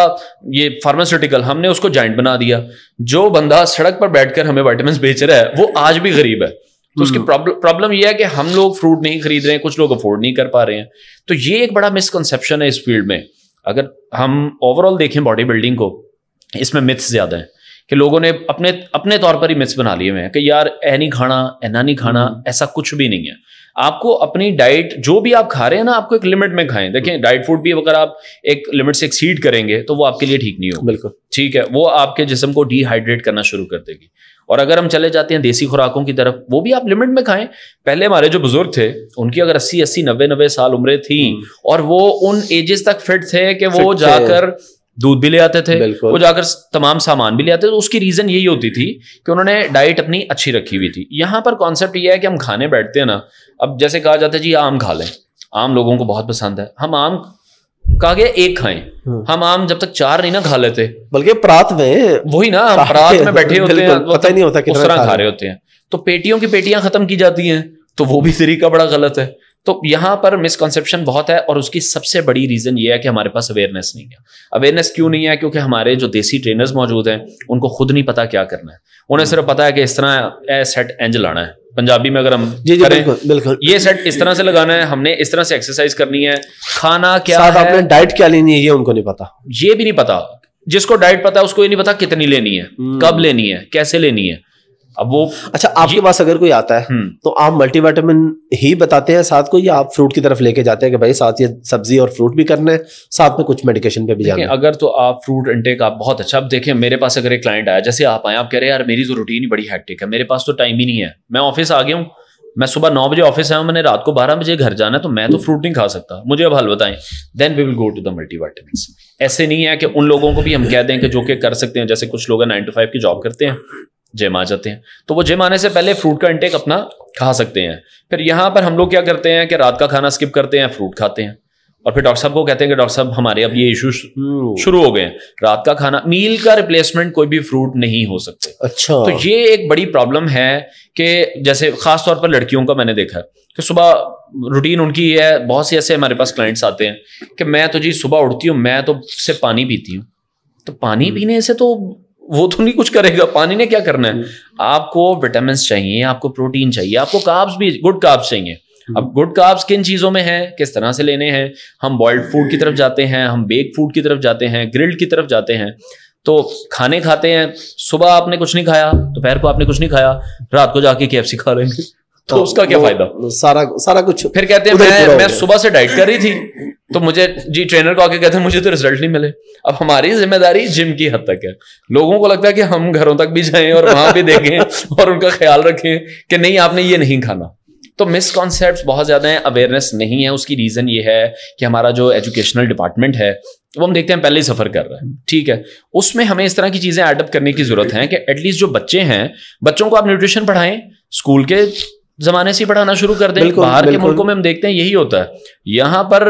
یہ فارماسیوٹیکل, ہم نے اس کو جائنٹ بنا دیا. جو بندہ سڑک پر بیٹھ کر ہمیں وٹامنس بیچ رہا ہے وہ آج بھی غریب ہے. تو اس کی پرابلم یہ ہے کہ ہم لوگ فروٹ نہیں خرید رہے ہیں, کچھ لوگ افورڈ نہیں کر پا رہے ہیں. تو یہ ایک بڑا مسکنسیپشن ہے اس فیلڈ میں. اگر ہم اوور آل دیکھیں باڈی بلڈنگ کو, اس میں متس زیادہ ہیں کہ لوگوں نے اپنے طور پر ہی متس بنا لیے ہوئے ہیں کہ یار اے نہیں کھانا, اینا نہیں کھانا, ایسا کچھ بھی نہیں ہے. آپ کو اپنی ڈائٹ جو بھی آپ کھا رہے ہیں نا آپ کو ایک لمٹ میں کھائیں. دیکھیں ڈائٹ فوڈ بھی اگر آپ ایک لمٹ سے ایکسیڈ کریں گے تو وہ آپ کے لیے ٹھیک نہیں ہوگا. بالکل ٹھیک ہے, وہ آپ کے جسم کو ڈی ہائیڈریٹ کرنا شروع کر دے گی. اور اگر ہم چلے جاتے ہیں دیسی خوراکوں کی طرف, وہ بھی آپ لمٹ میں کھائیں. پہلے ہمارے جو بزرگ تھے ان کی اگر 80-90 سال عمریں تھیں اور وہ ان ایجز تک فٹ تھے کہ وہ جا کر دودھ بھی لے آتے تھے, وہ جا کر تمام سامان بھی لے آتے تھے. تو اس کی ریزن یہی ہوتی تھی کہ انہوں نے ڈائٹ اپنی اچھی رکھی ہوئی تھی. یہاں پر کانسیپٹ یہ ہے کہ ہم کھانے بیٹھتے ہیں نا, اب جیسے کہا جاتا ہے جی آم کھا لیں, آم لوگوں کو بہت پسند ہے. ہم آم کہا گیا ایک کھائیں, ہم آم جب تک 4 نہیں نا کھا لیتے, بلکہ پرات میں وہی نا ہم پرات میں بیٹھے ہوتے ہیں, پتہ ہی نہیں ہوتا اس طرح کھا رہے ہوتے ہیں, تو پیٹیوں کی پیٹیاں ختم کی جاتی ہیں. تو وہ بھی طریقہ بڑا غلط ہے. تو یہاں پر مسکنسیپشن بہت ہے, اور اس کی سب سے بڑی ریزن یہ ہے کہ ہمارے پاس اویئرنیس نہیں ہے. اویئرنیس کیوں نہیں ہے؟ کیونکہ ہمارے جو دیسی ٹرینرز موجود ہیں ان کو خود نہیں پتا کیا کرنا ہے. انہیں صرف پتا ہے کہ اس طرح اے سیٹ انج لانا ہے, پنجابی میں اگر ہم کریں بالکل یہ سیٹ اس طرح سے لگانا ہے, ہم نے اس طرح سے ایکسرسائز کرنی ہے, کھانا کیا ہے, آپ نے ڈائٹ کیا لینی ہے یہ ان کو نہیں پتا. یہ بھی نہیں پتا. جس کو ڈائٹ پتا ہے اس کو یہ نہیں پتا کتنی لینی ہے, کب لینی ہے, کیسے لینی ہے. اب وہ اچھا آپ کے پاس اگر کوئی آتا ہے تو آپ ملٹی وائٹامن ہی بتاتے ہیں ساتھ کو, یا آپ فروٹ کی طرف لے کے جاتے ہیں کہ بھائی ساتھ یہ سبزی اور فروٹ بھی کرنا ہے, ساتھ میں کچھ میڈیکیشن پہ بھی جانا ہے؟ اگر تو آپ فروٹ انٹیک آپ بہت اچھا, اب دیکھیں میرے پاس اگر ایک کلائنٹ آیا, جیسے آپ آئے, آپ کہہ رہے ہیں یار میری تو روٹین ہی بڑی ہیکٹک ہے, میرے پاس تو ٹائم ہی نہیں ہے, میں آفس آ گیا ہوں, میں صبح 9 بجے آفس آیا ہوں, میں نے رات کو 12 بجے گھر جانا ہے, تو میں تو فروٹ نہیں کھا سکتا, مجھے اب حل بتائیں. Then we will go to the multivitamins وائٹامنس. ایسے نہیں ہے کہ ان لوگوں کو بھی ہم کہہ دیں کہ جو کہ کر سکتے ہیں, جیسے کچھ لوگ 9 to 5 کی جاب کرتے ہیں, جم آ جاتے ہیں, تو وہ جم آنے سے پہلے فروٹ کا انٹیک اپنا کھا سکتے ہیں. پھر یہاں پر ہم لوگ کیا کرتے ہیں کہ رات کا کھانا اسکپ کرتے ہیں, فروٹ کھاتے ہیں, اور پھر ڈاکٹر صاحب کو کہتے ہیں کہ ڈاکٹر صاحب ہمارے اب یہ ایشو شروع ہو گئے ہیں, رات کا کھانا میل کا ریپلیسمنٹ کوئی بھی فروٹ نہیں ہو سکتے. اچھا, تو یہ ایک بڑی پرابلم ہے کہ جیسے خاص طور پر لڑکیوں کا میں نے دیکھا کہ صبح روٹین ان کی یہ ہے, بہت سے ایسے ہمارے پاس کلائنٹس آتے ہیں کہ میں تو جی صبح اٹھتی ہوں, میں تو صرف پانی پیتی ہوں. تو پانی پینے سے تو وہ تو نہیں کچھ کرے گا, پانی نے کیا کرنا ہے. آپ کو وٹامنس چاہیے, آپ کو پروٹین چاہیے, آپ کو کاربس بھی, گڈ کاربس چاہیے. اب گڈ کاربس کن چیزوں میں ہیں, کس طرح سے لینے ہیں. ہم بوائلڈ فوڈ کی طرف جاتے ہیں, ہم بیک فوڈ کی طرف جاتے ہیں, گرلڈ کی طرف جاتے ہیں. تو کھانے کھاتے ہیں, صبح آپ نے کچھ نہیں کھایا, دوپہر کو آپ نے کچھ نہیں کھایا, رات کو جا کے KFC کھا لیں گے, تو اس کا کیا فائدہ. سارا کچھ پھر کہتے ہیں میں صبح سے ڈائٹ کر رہی تھی, تو مجھے جی ٹرینر کو آ کے کہتے ہیں مجھے تو رزلٹ نہیں ملے. اب ہماری ذمہ داری جم کی حد تک ہے. لوگوں کو لگتا ہے کہ ہم گھروں تک بھی جائیں اور وہاں بھی دیکھیں اور ان کا خیال رکھیں کہ نہیں آپ نے یہ نہیں کھانا. تو مس کانسیپٹس بہت زیادہ ہیں, اویئرنیس نہیں ہے. اس کی ریزن یہ ہے کہ ہمارا جو ایجوکیشنل ڈپارٹمنٹ ہے وہ ہم دیکھتے ہیں پہلے ہی سفر کر رہا ہے. ٹھیک ہے, اس میں ہمیں اس طرح کی چیزیں ایڈ اپ کرنے کی ضرورت ہے کہ ایٹ لیسٹ جو بچے ہیں, بچوں کو آپ نیوٹریشن پڑھائیں, اسکول کے زمانے سے پڑھانا شروع کر دیں. باہر کے ملکوں میں ہم دیکھتے ہیں یہی ہوتا ہے. یہاں پر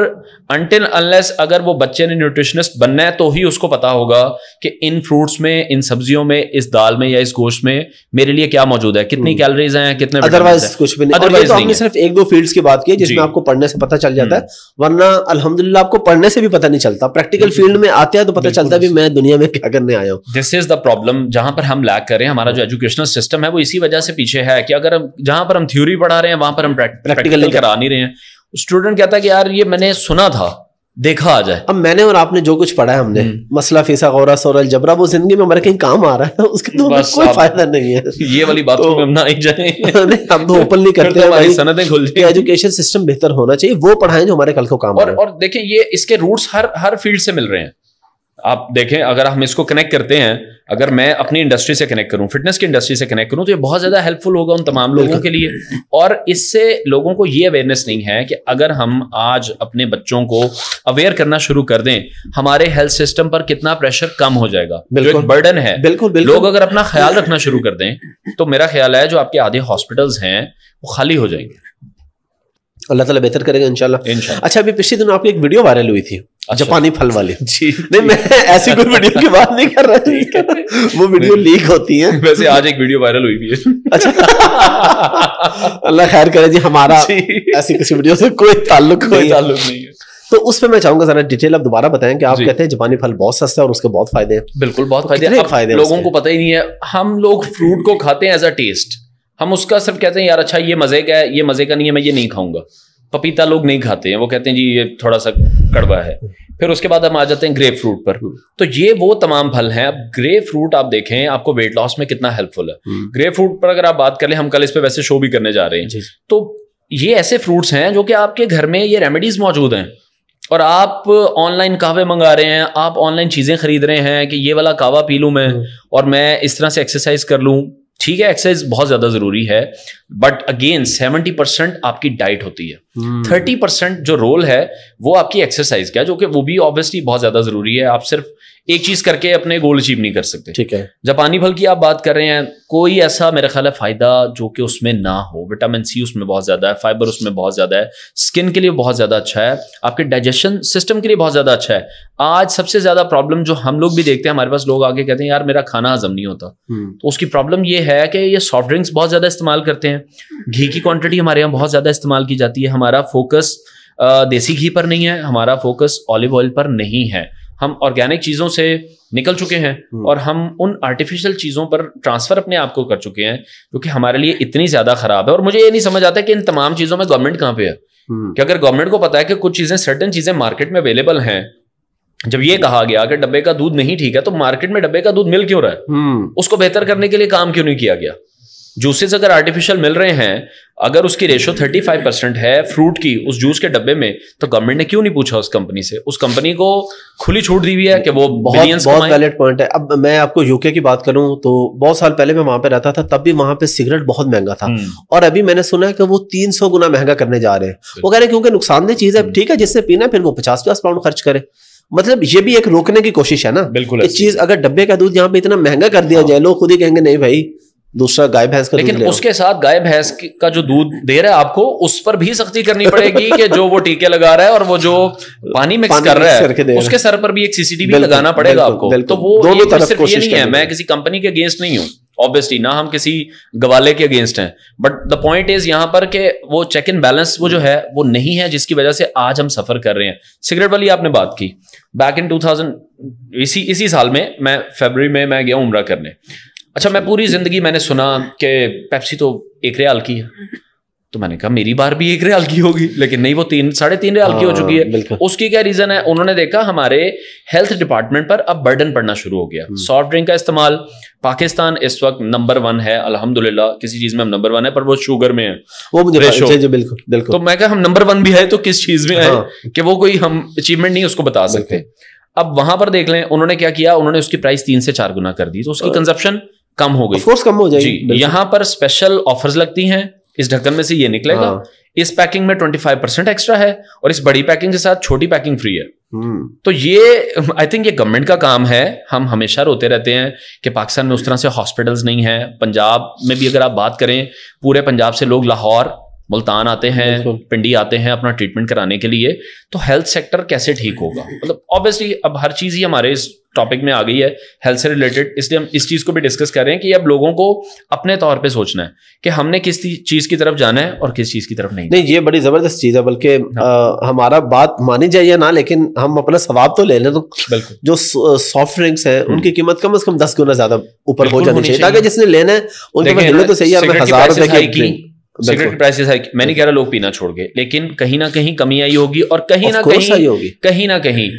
انٹل انلیس اگر وہ بچے نے نیوٹریشنسٹ بننا ہے تو ہی اس کو پتا ہوگا کہ ان فروٹس میں, ان سبزیوں میں, اس دال میں یا اس گوشت میں میرے لیے کیا موجود ہے, کتنی کیلوریز ہیں, کتنے ادروائز کچھ بھی نہیں. ادروائز ہم نے صرف 1-2 فیلڈز کی بات کی جس میں آپ کو پڑھنے سے پتہ چل جاتا ہے, ورنہ الحمدللہ آپ کو پڑھنے سے بھی پتہ نہیں چلتا. پریکٹیکل فیلڈ میں آتے ہیں تو پتہ چلتا ہے بھی میں دنیا میں کیا کرنے آیا ہوں. دس از دا پرابلم جہاں پر ہم لیک کر رہے ہیں. ہمارا جو ایجوکیشنل سسٹم ہے وہ اسی وجہ سے پیچھے ہے کہ اگر جہاں پر ہم تھیوری پڑھا رہے ہیں وہاں پر ہم پریکٹیکل کرا نہیں رہے ہیں. اسٹوڈنٹ کہتا ہے کہ یار یہ میں نے سنا تھا, دیکھا آ جائے. اب میں نے اور آپ نے جو کچھ پڑھا ہے, ہم نے مسئلہ فیثاغورس سور الجبرا, وہ زندگی میں ہمارے کہیں کام آ رہا ہے, اس کے تو کوئی فائدہ نہیں ہے. یہ والی بات کو ہم نہ ہی جائیں, ہم تو اوپن نہیں کرتے ہیں سندیں کھل جائیں. ایجوکیشن سسٹم بہتر ہونا چاہیے, وہ پڑھائیں جو ہمارے کل کو کام آ رہا ہے. اور دیکھیں یہ اس کے روٹس ہر فیلڈ سے مل رہے ہیں. آپ دیکھیں اگر ہم اس کو کنیکٹ کرتے ہیں, اگر میں اپنی انڈسٹری سے کنیکٹ کروں, فٹنس کی انڈسٹری سے کنیکٹ کروں, تو یہ بہت زیادہ ہیلپ فل ہوگا ان تمام لوگوں کے لیے. اور اس سے لوگوں کو یہ اویئرنیس نہیں ہے کہ اگر ہم آج اپنے بچوں کو اویئر کرنا شروع کر دیں, ہمارے ہیلتھ سسٹم پر کتنا پریشر کم ہو جائے گا. جو ایک برڈن ہے, لوگ اگر اپنا خیال رکھنا شروع کر دیں تو میرا خیال ہے جو آپ کے آدھے ہاسپٹلز ہیں وہ خالی ہو جائیں گے. اللہ تعالیٰ بہتر کرے گا انشاءاللہ. اچھا, ابھی پچھلے دنوں آپ کی ایک ویڈیو وائرل ہوئی تھی جاپانی پھل والی. جی نہیں, میں ایسی کوئی ویڈیو کی بات نہیں کر رہا, وہ ویڈیو لیک ہوتی ہے. ویسے آج ایک ویڈیو وائرل ہوئی بھی ہے. اچھا, اللہ خیر کرے جی. ہمارا ایسی کسی ویڈیو سے کوئی تعلق نہیں ہے. تو اس پہ میں چاہوں گا ذرا ڈیٹیل آپ دوبارہ بتائیں کہ آپ کہتے ہیں جاپانی پھل بہت سستا ہے اور اس کے بہت فائدے ہیں. بالکل بہت فائدے ہیں. لوگوں کو پتہ ہی نہیں ہے. ہم لوگ فروٹ کو کھاتے ہیں ایز اے ٹیسٹ, ہم اس کا صرف کہتے ہیں یار اچھا یہ مزے کا ہے, یہ مزے کا نہیں ہے, میں یہ نہیں کھاؤں گا. پپیتا لوگ نہیں کھاتے ہیں, وہ کہتے ہیں جی یہ تھوڑا سا کڑوا ہے. پھر اس کے بعد ہم آ جاتے ہیں گریپ فروٹ پر. تو یہ وہ تمام پھل ہیں. اب گریپ فروٹ آپ دیکھیں آپ کو ویٹ لاس میں کتنا ہیلپ فل ہے. گریپ فروٹ پر اگر آپ بات کر لیں, ہم کل اس پہ ویسے شو بھی کرنے جا رہے ہیں, تو یہ ایسے فروٹس ہیں جو کہ آپ کے گھر میں یہ ریمیڈیز موجود ہیں اور آپ آن لائن قہوے منگا رہے ہیں, آپ آن لائن چیزیں خرید رہے ہیں کہ یہ والا قہوہ پی لوں میں اور میں اس طرح سے ایکسرسائز کر لوں. ٹھیک ہے, ایکسرسائز بہت زیادہ ضروری ہے, بٹ اگین 70% آپ کی ڈائٹ ہوتی ہے, 30% جو رول ہے وہ آپ کی ایکسرسائز کا, جو کہ وہ بھی آبویسلی بہت زیادہ ضروری ہے. آپ صرف ایک چیز کر کے اپنے گول اچیو نہیں کر سکتے. ٹھیک ہے, جاپانی پھل کی آپ بات کر رہے ہیں, کوئی ایسا میرا خیال ہے فائدہ جو کہ اس میں نہ ہو. وٹامن سی اس میں بہت زیادہ ہے, فائبر اس میں بہت زیادہ ہے, اسکن کے لیے بہت زیادہ اچھا ہے, آپ کے ڈائجیشن سسٹم کے لیے بہت زیادہ اچھا ہے. آج سب سے زیادہ پرابلم جو ہم لوگ بھی دیکھتے ہیں, ہمارے پاس لوگ آگے کہتے ہیں یار میرا کھانا ہضم نہیں ہوتا, تو اس کی پرابلم یہ ہے کہ یہ سافٹ ڈرنکس بہت زیادہ استعمال کرتے ہیں, گھی کی کوانٹٹی ہمارے یہاں بہت زیادہ استعمال کی جاتی ہے, ہمارا فوکس دیسی گھی پر نہیں ہے, ہمارا فوکس آلیو آئل پر نہیں ہے, ہم آرگینک چیزوں سے نکل چکے ہیں اور ہم ان آرٹیفیشل چیزوں پر ٹرانسفر اپنے آپ کو کر چکے ہیں جو کہ ہمارے لیے اتنی زیادہ خراب ہے. اور مجھے یہ نہیں سمجھ آتا کہ ان تمام چیزوں میں گورنمنٹ کہاں پہ ہے, کہ اگر گورنمنٹ کو پتا ہے کہ کچھ چیزیں سرٹن چیزیں مارکیٹ میں اویلیبل ہیں, جب یہ کہا گیا کہ ڈبے کا دودھ نہیں ٹھیک ہے تو مارکیٹ میں ڈبے کا دودھ مل کیوں رہا ہے, اس کو بہتر کرنے کے لیے کام کیوں نہیں کیا گیا. جوسز اگر آرٹیفیشل مل رہے ہیں, اگر اس کی ریشو 35% ہے فروٹ کی اس جوس کے ڈبے میں, تو گورنمنٹ نے کیوں نہیں پوچھا اس کمپنی سے؟ اس کمپنی کو کھلی چھوٹ دی ہوئی ہے کہ وہ بہت ویلڈ پوائنٹ ہے. اب میں آپ کو UK کی بات کروں تو بہت سال پہلے میں وہاں پہ رہتا تھا, تب بھی وہاں پہ سگریٹ بہت مہنگا تھا, اور ابھی میں نے سنا ہے کہ وہ 300 گنا مہنگا کرنے جا رہے ہیں. وہ کہہ رہے ہیں کیونکہ نقصان دہ چیز ہے, ٹھیک ہے جس سے پینا پھر وہ 50 پاؤنڈ خرچ کرے. مطلب یہ بھی ایک روکنے کی کوشش ہے نا. بالکل, چیز اگر ڈبے کا دودھ یہاں پہ اتنا مہنگا کر دیا جائے, لوگ خود ہی کہیں گے نہیں بھائی دوسرا گائے بھینس کا, لیکن اس کے ساتھ گائے بھینس کا جو دودھ دے رہا ہے آپ کو, اس پر بھی سختی کرنی پڑے گی کہ جو وہ ٹیکے لگا رہا ہے اور وہ جو پانی مکس کر رہا ہے اس کے سر پر بھی ایک CCTV لگانا پڑے گا آپ کو. تو وہ صرف یہ نہیں ہے, میں کسی کمپنی کے اگینسٹ نہیں ہوں obviously, نہ ہم کسی گوالے کے اگینسٹ ہیں, بٹ دا پوائنٹ از یہاں پر کہ وہ چیک اینڈ بیلنس وہ جو ہے وہ نہیں ہے, جس کی وجہ سے آج ہم سفر کر رہے ہیں. سگریٹ والی آپ نے بات کی, بیک ان 2000 اسی سال میں فیبرری میں گیا عمرہ کرنے. اچھا, میں پوری زندگی میں نے سنا کہ پیپسی تو 1 ریال کی ہے, تو میں نے کہا میری بار بھی 1 ریال کی ہوگی, لیکن نہیں, وہ 3.5 ریال کی ہو چکی ہے. اس کی کیا ریزن ہے؟ انہوں نے دیکھا ہمارے ہیلتھ ڈپارٹمنٹ پر اب برڈن پڑنا شروع ہو گیا. سافٹ ڈرنک کا استعمال, پاکستان اس وقت نمبر 1 ہے الحمدللہ, کسی چیز میں ہم نمبر 1 ہے, پر وہ شوگر میں ہے, وہ بالکل. تو میں کہا ہم نمبر 1 بھی ہے تو کس چیز میں ہے کہ وہ کوئی ہم اچیومنٹ نہیں اس کو بتا سکتے. اب وہاں پر دیکھ لیں انہوں نے کیا کیا, انہوں نے اس کی پرائس 3 سے 4 گنا کر دی, تو اس کی کنزپشن کم ہو گئی, کم ہو جائے گی. یہاں پر اسپیشل آفرز لگتی ہیں, اس ڈھکن میں سے یہ نکلے گا, اس پیکنگ میں 25% ایکسٹرا ہے, اور اس بڑی پیکنگ کے ساتھ چھوٹی پیکنگ فری ہے. تو یہ آئی تھنک یہ گورنمنٹ کا کام ہے. ہم ہمیشہ روتے رہتے ہیں کہ پاکستان میں اس طرح سے ہاسپٹلز نہیں ہیں. پنجاب میں بھی اگر آپ بات کریں, پورے پنجاب سے لوگ لاہور ملتان آتے ہیں, پنڈی آتے ہیں اپنا ٹریٹمنٹ کرانے کے لیے, تو ہیلتھ سیکٹر کیسے ٹھیک ہوگا؟ مطلب آبویسلی اب ہر چیز ہی ہمارے اس ٹاپک میں آ گئی ہے ہیلتھ سے ریلیٹڈ, اس لیے ہم اس چیز کو بھی ڈسکس کر رہے ہیں کہ اب لوگوں کو اپنے طور پہ سوچنا ہے کہ ہم نے کس چیز کی طرف جانا ہے اور کس چیز کی طرف نہیں. یہ بڑی زبردست چیز ہے, بلکہ ہمارا بات مانی جائے یا نہ, لیکن ہم اپنا ثواب تو لے لیں. تو جو سافٹ ڈرنکس ہیں ان کی قیمت کم از کم 10 گنا زیادہ اوپر ہو جانی چاہیے, تاکہ جس نے لینا ہے ان کے پاس تو صحیح ہے. 1000 روپے کی سگریٹ پرائسز ہے, میں نہیں کہہ رہا لوگ پینا چھوڑ گئے, لیکن کہیں نہ کہیں کمی آئی ہوگی, اور کہیں نہ کہیں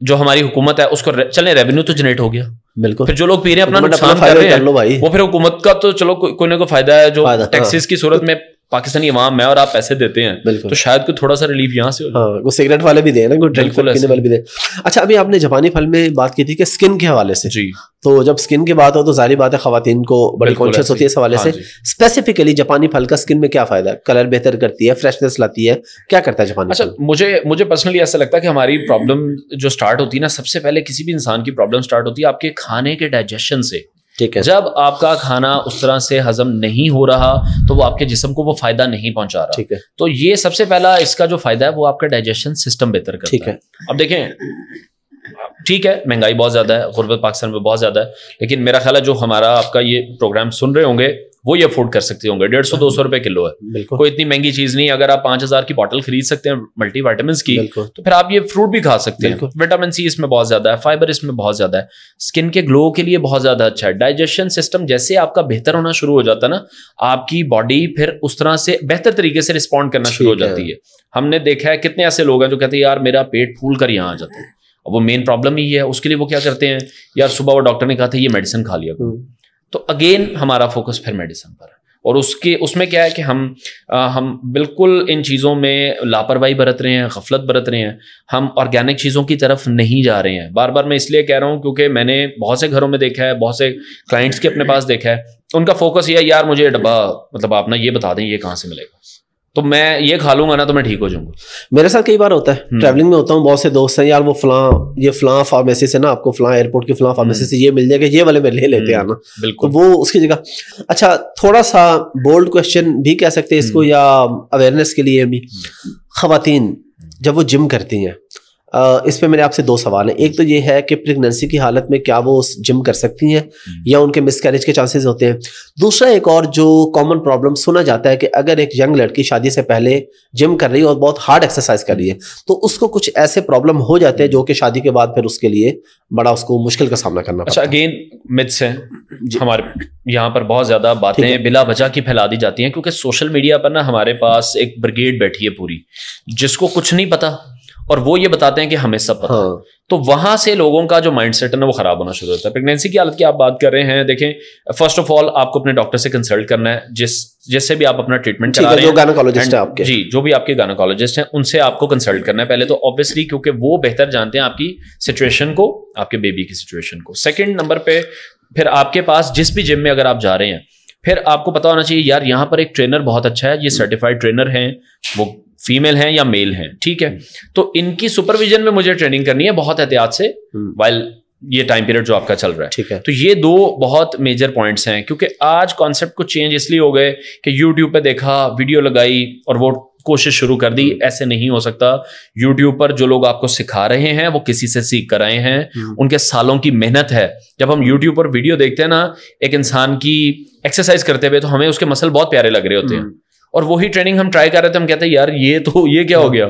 جو ہماری حکومت ہے اس کو چلے ریونیو تو جنریٹ ہو گیا. بالکل, پھر جو لوگ پی رہے ہیں اپنا نقصان کر رہے ہیں, وہ پھر حکومت کا تو چلو کوئی نہ کوئی فائدہ ہے, جو ٹیکسز کی صورت میں پاکستانی عوام میں اور آپ پیسے دیتے ہیں, تو شاید کوئی تھوڑا سا ریلیف یہاں سے وہ سگریٹ والے بھی دیں نا, کوئی ڈرنک پینے والے بھی دیں. اچھا, ابھی آپ نے جاپانی پھل میں بات کی تھی کہ سکن کے حوالے سے, جی, تو جب سکن کی بات ہو تو ظاہری بات ہے خواتین کو بڑی کانشیس ہوتی ہے اس حوالے سے. اسپیسیفکلی جاپانی پھل کا سکن میں کیا فائدہ ہے؟ کلر بہتر کرتی ہے, فریشنس لاتی ہے, کیا کرتا ہے جاپانی؟ اچھا, مجھے پرسنلی ایسا لگتا ہے کہ ہماری پرابلم جو اسٹارٹ ہوتی ہے نا, سب سے پہلے کسی بھی انسان کی پرابلم اسٹارٹ ہوتی ہے آپ کے کھانے کے ڈائجیشن سے. ٹھیک ہے, جب آپ کا کھانا اس طرح سے ہضم نہیں ہو رہا تو وہ آپ کے جسم کو وہ فائدہ نہیں پہنچا رہا. ٹھیک ہے, تو یہ سب سے پہلا اس کا جو فائدہ ہے وہ آپ کا ڈائجیشن سسٹم بہتر کرتا ہے. اب دیکھیں, ٹھیک ہے مہنگائی بہت زیادہ ہے, غربت پاکستان میں بہت زیادہ ہے, لیکن میرا خیال ہے جو ہمارا آپ کا یہ پروگرام سن رہے ہوں گے وہ یہ افورڈ کر سکتے ہوں گے. 150-200 روپے کلو ہے, کوئی اتنی مہنگی چیز نہیں. اگر آپ 5000 کی بوٹل خرید سکتے ہیں ملٹی وائٹامنس کی, تو پھر آپ یہ فروٹ بھی کھا سکتے ہیں. وٹامن سی اس میں بہت زیادہ ہے, فائبر اس میں بہت زیادہ ہے, اسکن کے گلو کے لیے بہت زیادہ اچھا ہے. ڈائجیشن سسٹم جیسے آپ کا بہتر ہونا شروع ہو جاتا ہے نا, آپ کی باڈی پھر اس طرح سے بہتر طریقے سے رسپونڈ کرنا شروع ہو جاتی ہے. ہم نے دیکھا ہے کتنے ایسے لوگ ہیں جو کہتے ہیں یار میرا پیٹ پھول کر یہاں آ جاتا ہے, وہ مین پرابلم ہی ہے. اس کے لیے وہ کیا کرتے ہیں, یار صبح وہ ڈاکٹر نے کہا تھا یہ میڈیسن کھا لیا. تو اگین ہمارا فوکس پھر میڈیسن پر ہے. اور اس میں کیا ہے کہ ہم بالکل ان چیزوں میں لاپرواہی برت رہے ہیں, غفلت برت رہے ہیں, ہم آرگینک چیزوں کی طرف نہیں جا رہے ہیں. بار بار میں اس لیے کہہ رہا ہوں کیونکہ میں نے بہت سے گھروں میں دیکھا ہے, بہت سے کلائنٹس کے اپنے پاس دیکھا ہے, ان کا فوکس یہ ہے یار مجھے ڈبا مطلب آپ نا یہ بتا دیں یہ کہاں سے ملے گا, تو میں یہ کھا لوں گا نا تو میں ٹھیک ہو جاؤں گا. میرے ساتھ کئی بار ہوتا ہے, ٹریولنگ میں ہوتا ہوں, بہت سے دوست ہیں یار وہ فلاں فارمیسی سے نا آپ کو فلاں ایئرپورٹ کی فلاں فارمیسی سے یہ مل جائے گا, یہ والے میں لے لیتے ہیں نا. بالکل وہ اس کی جگہ. اچھا تھوڑا سا بولڈ کوشچن بھی کہہ سکتے ہیں اس کو, یا اویئرنیس کے لیے بھی, خواتین جب وہ جم کرتی ہیں, اس پہ میرے آپ سے 2 سوال ہیں. ایک تو یہ ہے کہ پریگننسی کی حالت میں کیا وہ جم کر سکتی ہیں یا ان کے مس کیریج کے چانسز ہوتے ہیں. دوسرا ایک اور جو کامن پرابلم سنا جاتا ہے کہ اگر ایک ینگ لڑکی شادی سے پہلے جم کر رہی ہے اور بہت ہارڈ ایکسرسائز کر رہی ہے تو اس کو کچھ ایسے پرابلم ہو جاتے ہیں جو کہ شادی کے بعد پھر اس کے لیے بڑا اس کو مشکل کا سامنا کرنا پڑتا ہے. اچھا اگین متس ہیں ہمارے یہاں پر, بہت زیادہ باتیں بلا وجہ کی پھیلا دی جاتی ہیں کیونکہ سوشل میڈیا پر نا ہمارے پاس ایک بریگیڈ بیٹھی ہے پوری جس کو کچھ نہیں پتا اور وہ یہ بتاتے ہیں کہ ہمیں سب پتا ہے. تو وہاں سے لوگوں کا جو مائنڈ سیٹ ہے نا وہ خراب ہونا شروع ہوتا ہے. پریگنینسی کی حالت کی آپ بات کر رہے ہیں, دیکھیں فرسٹ آف آل آپ کو اپنے ڈاکٹر سے کنسلٹ کرنا ہے, جس سے بھی آپ اپنا ٹریٹمنٹ کرا رہے ہیں, جو گائنیکالوجسٹ ہیں آپ کے, جی جو بھی آپ کے گائنیکالوجسٹ ہیں ان سے آپ کو کنسلٹ کرنا ہے پہلے تو آبویسلی, کیونکہ وہ بہتر جانتے ہیں آپ کی سچویشن کو, آپ کے بیبی کی سچویشن کو. سیکنڈ نمبر پہ پھر آپ کے پاس جس بھی جم میں اگر آپ جا رہے ہیں پھر آپ کو پتا ہونا چاہیے یار یہاں پر ایک ٹرینر بہت اچھا ہے, یہ سرٹیفائڈ ٹرینر ہیں, وہ فیمیل ہیں یا میل ہیں, ٹھیک ہے, تو ان کی سپرویژن میں مجھے ٹریننگ کرنی ہے بہت احتیاط سے وائل یہ ٹائم پیریڈ جو آپ کا چل رہا ہے, ٹھیک ہے. تو یہ 2 بہت میجر پوائنٹس ہیں کیونکہ آج کانسیپٹ کو چینج اس لیے ہو گئے کہ یوٹیوب پہ دیکھا, ویڈیو لگائی اور وہ کوشش شروع کر دی. ایسے نہیں ہو سکتا. یوٹیوب پر جو لوگ آپ کو سکھا رہے ہیں وہ کسی سے سیکھ کر آئے ہیں, ان کے سالوں کی محنت ہے. جب ہم یوٹیوب پر ویڈیو دیکھتے ہیں نا ایک انسان کی ایکسرسائز کرتے ہوئے تو ہمیں اس کے مسل بہت پیارے لگ رہے ہوتے ہیں, اور وہی ٹریننگ ہم ٹرائی کر رہے تھے, ہم کہتے ہیں یار یہ کیا ہو گیا,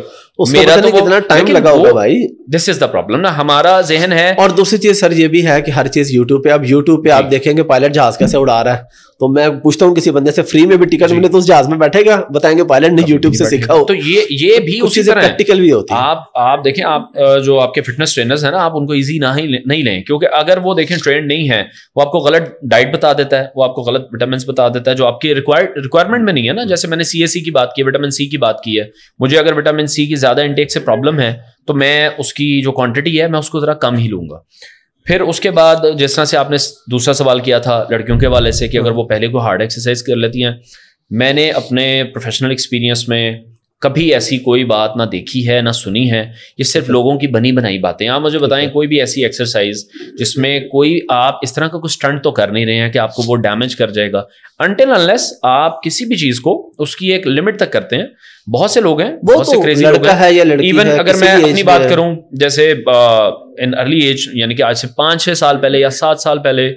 میرا تو کتنا ٹائم لگا ہوگا بھائی. دس از دا پرابلم نا, ہمارا ذہن ہے. اور دوسری چیز سر یہ بھی ہے کہ ہر چیز یوٹیوب پہ, اب یوٹیوب پہ آپ دیکھیں گے پائلٹ جہاز کیسے اڑا رہا ہے, تو میں پوچھتا ہوں کسی بندے سے فری میں بھی ٹکٹ ملے تو اس جہاز میں بیٹھے گا, بتائیں گے پائلٹ نے یوٹیوب سے سیکھا ہو. تو یہ بھی اسی طرح پریکٹیکل بھی ہوتی ہے. آپ دیکھیں, آپ جو آپ کے فٹنس ٹرینرز ہیں نا آپ ان کو ایزی نہیں لیں, کیونکہ اگر وہ دیکھیں ٹرینڈ نہیں ہے, وہ آپ کو غلط ڈائٹ بتا دیتا ہے, وہ آپ کو غلط وٹامنس بتا دیتا ہے جو آپ کی ریکوائرمنٹ میں نہیں ہے نا. جیسے میں نے CSC کی بات کی, وٹامن سی کی بات کی ہے, مجھے اگر وٹامن سی کی زیادہ انٹیک سے پرابلم ہے تو میں اس کی جو کوانٹٹی ہے میں اس کو ذرا کم ہی لوں گا. پھر اس کے بعد جس طرح سے آپ نے دوسرا سوال کیا تھا لڑکیوں کے حوالے سے کہ اگر وہ پہلے کوئی ہارڈ ایکسرسائز کر لیتی ہیں, میں نے اپنے پروفیشنل ایکسپیرینس میں کبھی ایسی کوئی بات نہ دیکھی ہے نہ سنی ہے, یہ صرف لوگوں کی بنی بنائی باتیں. آپ مجھے بتائیں کوئی بھی ایسی ایکسرسائز جس میں کوئی آپ اس طرح کا کوئی اسٹنٹ تو کر نہیں رہے ہیں کہ آپ کو وہ ڈیمیج کر جائے گا, انٹل انلیس آپ کسی بھی چیز کو اس کی ایک لمٹ تک کرتے ہیں. بہت سے لوگ ہیں, بہت سے کریزی لوگ ہیں. ایون اگر میں اپنی بات کروں, جیسے ان ارلی ایج یعنی کہ آج سے 5-6 سال پہلے یا 7 سال پہلے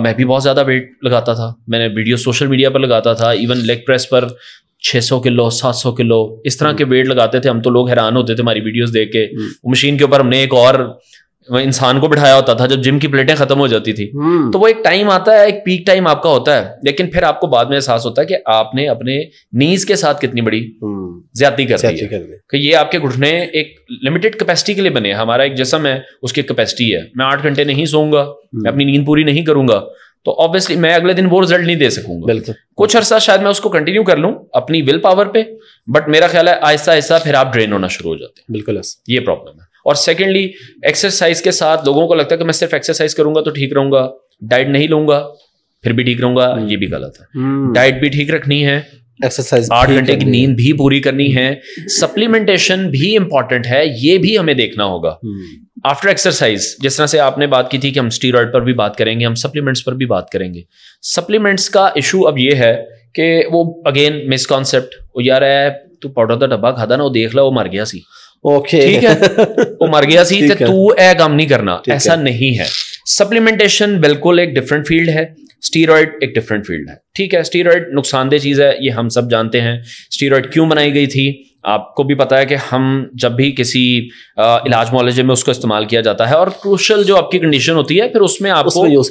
میں بھی بہت زیادہ ویٹ لگاتا تھا. میں نے ویڈیو سوشل میڈیا پر لگاتا تھا, ایون لیگ پریس پر 600 کلو 700 کلو اس طرح کے ویٹ لگاتے تھے. ہم تو لوگ حیران ہوتے تھے ہماری ویڈیوز دیکھ کے. وہ مشین کے اوپر ہم نے ایک اور انسان کو بٹھایا ہوتا تھا جب جم کی پلیٹیں ختم ہو جاتی تھی. تو وہ ایک ٹائم آتا ہے, ایک پیک ٹائم آپ کا ہوتا ہے, لیکن پھر آپ کو بعد میں احساس ہوتا ہے کہ آپ نے اپنے نیز کے ساتھ کتنی بڑی زیادتی کر دی ہے کہ یہ آپ کے گھٹنے ایک لمیٹڈ کیپیسٹی کے لیے بنے. ہمارا ایک جسم ہے, اس کی کیپیسٹی ہے. میں 8 گھنٹے نہیں سوؤں گا, میں اپنی نیند پوری نہیں کروں گا, تو آبویسلی میں اگلے دن وہ رزلٹ نہیں دے سکوں گا. کچھ عرصہ شاید میں اس کو کنٹینیو کر لوں اپنی ول پاور پہ, بٹ میرا خیال ہے آہستہ آہستہ پھر آپ ڈرین ہونا شروع ہو جاتے ہیں. بالکل یہ پرابلم ہے. اور سیکنڈلی ایکسرسائز کے ساتھ لوگوں کو لگتا ہے کہ میں صرف ایکسرسائز کروں گا تو ٹھیک رہوں گا, ڈائٹ نہیں لوں گا پھر بھی ٹھیک رہوں گا. یہ بھی غلط ہے. ڈائٹ بھی ٹھیک رکھنی ہے, ایکسرسائز 8 گھنٹے کی نیند بھی پوری کرنی ہے, سپلیمنٹیشن بھی امپورٹنٹ ہے, یہ بھی ہمیں دیکھنا ہوگا آفٹر ایکسرسائز. جس طرح سے آپ نے بات کی تھی کہ ہم اسٹیرائڈ پر بھی بات کریں گے, ہم سپلیمنٹس پر بھی بات کریں گے. سپلیمنٹس کا ایشو اب یہ ہے کہ وہ اگین مس کانسیپٹ, وہ یار ہے تو پاؤڈر کا ڈبا کھادا نا, وہ دیکھ لا وہ مر گیا سی, ٹھیک ہے وہ مر گیا سی تو اے کام نہیں کرنا. ایسا نہیں ہے. سپلیمنٹیشن بالکل ایک ڈفرنٹ فیلڈ ہے, اسٹیرائڈ ایک ڈفرنٹ فیلڈ ہے. ٹھیک ہے, اسٹیرائڈ نقصان دہ چیز ہے, یہ ہم سب جانتے ہیں. اسٹیرائڈ کیوں بنائی گئی تھی آپ کو بھی پتا ہے کہ ہم جب بھی کسی علاج معالجے میں اس کو استعمال کیا جاتا ہے, اور کروشل جو آپ کی کنڈیشن ہوتی ہے پھر اس میں آپ کو یوز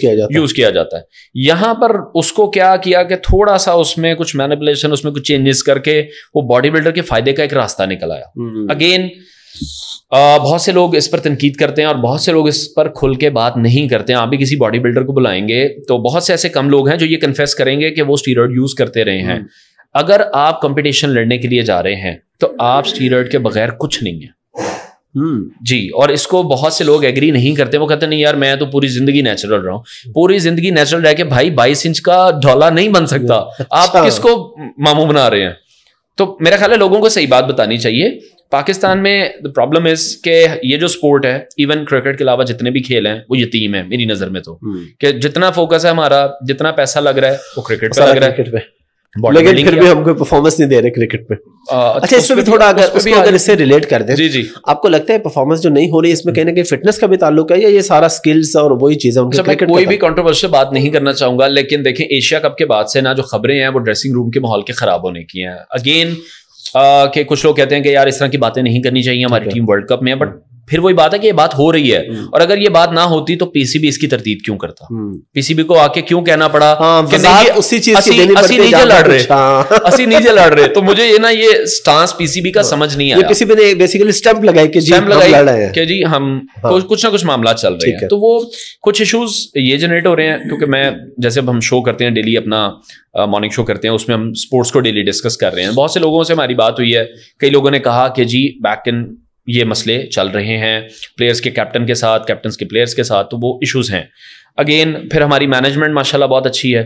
کیا جاتا ہے. یہاں پر اس کو کیا کہ تھوڑا سا اس میں کچھ مینیپولیشن, اس میں کچھ چینجز کر کے وہ باڈی بلڈر کے فائدے کا ایک راستہ نکل آیا. اگین بہت سے لوگ اس پر تنقید کرتے ہیں اور بہت سے لوگ اس پر کھل کے بات نہیں کرتے ہیں. آپ بھی کسی باڈی بلڈر کو بلائیں گے تو بہت سے ایسے کم لوگ ہیں جو یہ کنفیس کریں گے کہ وہ اسٹیرائڈ یوز کرتے رہے ہیں. اگر آپ کمپٹیشن لڑنے کے لیے جا رہے ہیں تو آپ اسٹیرائڈ کے بغیر کچھ نہیں ہیں. جی, اور اس کو بہت سے لوگ ایگری نہیں کرتے. وہ کہتے ہیں نہیں یار میں تو پوری زندگی نیچرل رہا ہوں. پوری زندگی نیچرل رہ کے بھائی 22 انچ کا ڈھولا نہیں بن سکتا. آپ کس کو ماموں بنا رہے ہیں؟ تو میرا خیال ہے لوگوں کو صحیح بات بتانی چاہیے. پاکستان میں پرابلم از کہ یہ جو سپورٹ ہے, ایون کرکٹ کے علاوہ جتنے بھی کھیل ہیں وہ یتیم ہیں میری نظر میں. تو کہ جتنا فوکس ہے ہمارا, جتنا پیسہ لگ رہا ہے وہ کرکٹ پہ لگ رہا ہے, لیکن پھر بھی ہم کو پرفارمنس نہیں دے رہے کرکٹ پہ. اچھا اس پہ بھی تھوڑا اگر اس سے ریلیٹ کر دیں, جی آپ کو لگتا ہے پرفارمنس جو نہیں ہو رہی اس میں کہیں نہ کہیں فٹنس کا بھی تعلق ہے یا یہ سارا سکلز اور وہی چیزیں ان کے؟ کوئی بھی کنٹروورشل بات نہیں کرنا چاہوں گا, لیکن دیکھیں ایشیا کپ کے بعد سے نا جو خبریں ہیں وہ ڈریسنگ روم کے ماحول کے خراب ہونے کی ہیں. اگین کہ کچھ لوگ کہتے ہیں کہ یار اس طرح کی باتیں نہیں کرنی چاہیے, ہماری ٹیم ورلڈ کپ میں ہے, بٹ پھر وہی بات ہے کہ یہ بات ہو رہی ہے. اور اگر یہ بات نہ ہوتی تو پی سی بی اس کی تردید کیوں کرتا؟ پی سی بی کو آ کے کیوں کہنا پڑا کہ اسی نیچے لڑ رہے؟ تو مجھے یہ نا یہ سٹانس پی سی بی کا سمجھ نہیں آیا. کسی نے بیسیکلی اسٹمپ لگائی کہ جی ہم کچھ نہ کچھ معاملات چل رہے ہیں. تو وہ کچھ ایشوز یہ جنریٹ ہو رہے ہیں کیونکہ میں جیسے اب ہم شو کرتے ہیں ڈیلی, اپنا مارننگ شو کرتے ہیں, اس میں ہم اسپورٹس کو ڈیلی ڈسکس کر رہے ہیں. بہت سے لوگوں سے ہماری بات ہوئی ہے, کئی لوگوں نے کہا کہ جی بیک ان یہ مسئلے چل رہے ہیں پلیئرس کے کیپٹن کے ساتھ, کیپٹنس کے پلیئرس کے ساتھ, تو وہ ایشوز ہیں. اگین پھر ہماری مینجمنٹ ماشاءاللہ بہت اچھی ہے.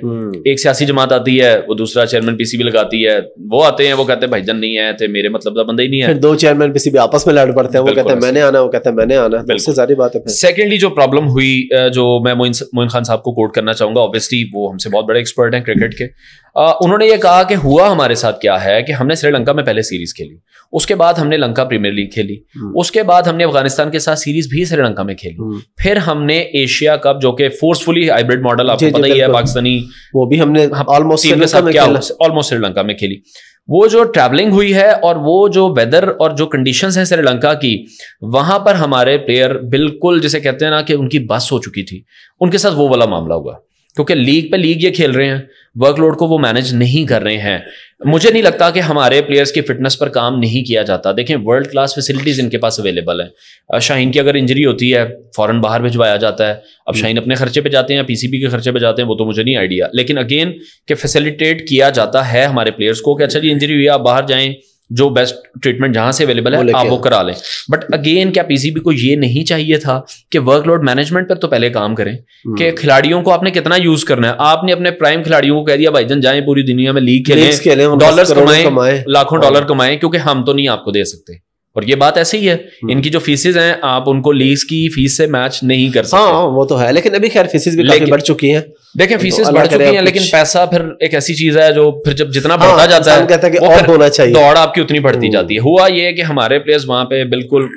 ایک سیاسی جماعت آتی ہے, وہ دوسرا چیئرمین پی سی بی لگاتی ہے, وہ آتے ہیں وہ کہتے ہیں بھائی جان نہیں ہے تو میرے مطلب کا بندہ ہی نہیں ہے. پھر دو چیئرمین پی سی بی آپس میں لڑ پڑتے ہیں, وہ کہتے ہیں میں نے آنا, وہ کہتے ہیں میں نے آنا. بالکل ساری بات ہے. سیکنڈلی جو پرابلم ہوئی, جو میں معین خان صاحب کو کوٹ کرنا چاہوں گا, اوبیسلی وہ ہم سے بہت بڑے ایکسپرٹ ہیں کرکٹ کے. انہوں نے یہ کہا کہ ہوا ہمارے ساتھ کیا ہے کہ ہم نے سری لنکا میں پہلے سیریز کھیلی, اس کے بعد ہم نے لنکا پریمیئر لیگ کھیلی, اس کے بعد ہم نے افغانستان کے ساتھ سیریز بھی سری لنکا میں کھیلی, پھر ہم نے ایشیا کپ جو کہ فورسفلی ہائبرڈ ماڈل آپ کو پتہ ہی ہے پاکستانی, وہ بھی ہم نے آلموسٹ سری لنکا میں کھیلی. وہ جو ٹریولنگ ہوئی ہے اور وہ جو ویدر اور جو کنڈیشنز ہیں سری لنکا کی, وہاں پر ہمارے پلیئر بالکل جسے کہتے ہیں نا کہ ان کی بس ہو چکی تھی, ان کے ساتھ وہ والا معاملہ ہوا کیونکہ لیگ پہ لیگ یہ کھیل رہے ہیں, ورک لوڈ کو وہ مینج نہیں کر رہے ہیں. مجھے نہیں لگتا کہ ہمارے پلیئرس کی فٹنس پر کام نہیں کیا جاتا. دیکھیں ورلڈ کلاس فیسلٹیز ان کے پاس اویلیبل ہیں. شاہین کی اگر انجری ہوتی ہے فوراً باہر بھجوایا جاتا ہے. اب شاہین اپنے خرچے پہ جاتے ہیں یا پی سی بی کے خرچے پہ جاتے ہیں وہ تو مجھے نہیں آئیڈیا, لیکن اگین کہ فیسیلیٹیٹ کیا جاتا ہے ہمارے پلیئرس کو کہ اچھا جی انجری ہوئی آپ باہر جائیں, جو بیسٹ ٹریٹمنٹ جہاں سے اویلیبل ہے آپ وہ کرا لیں. بٹ اگین کیا پی سی بی کو یہ نہیں چاہیے تھا کہ ورک لوڈ مینجمنٹ پر تو پہلے کام کریں کہ کھلاڑیوں کو آپ نے کتنا یوز کرنا ہے. آپ نے اپنے پرائم کھلاڑیوں کو کہہ دیا بھائی جان جائیں پوری دنیا میں لیگ کھیلیں, ڈالرز کمائیں, لاکھوں ڈالر کمائیں, کیونکہ ہم تو نہیں آپ کو دے سکتے. اور یہ بات ایسے ہی ہے, ان کی جو فیسز ہیں آپ ان کو لیگز کی فیس سے میچ نہیں کر سکتے. ہاں وہ تو ہے, لیکن ابھی خیر فیسز بھی کافی بڑھ چکی ہیں. دیکھیں فیسز بڑھ چکی ہیں, لیکن پیسہ پھر ایک ایسی چیز ہے جو پھر جب جتنا بڑھتا جاتا ہے دوڑ آپ کی اتنی بڑھتی جاتی ہے. ہوا یہ کہ ہمارے پلیئرز وہاں پہ بالکل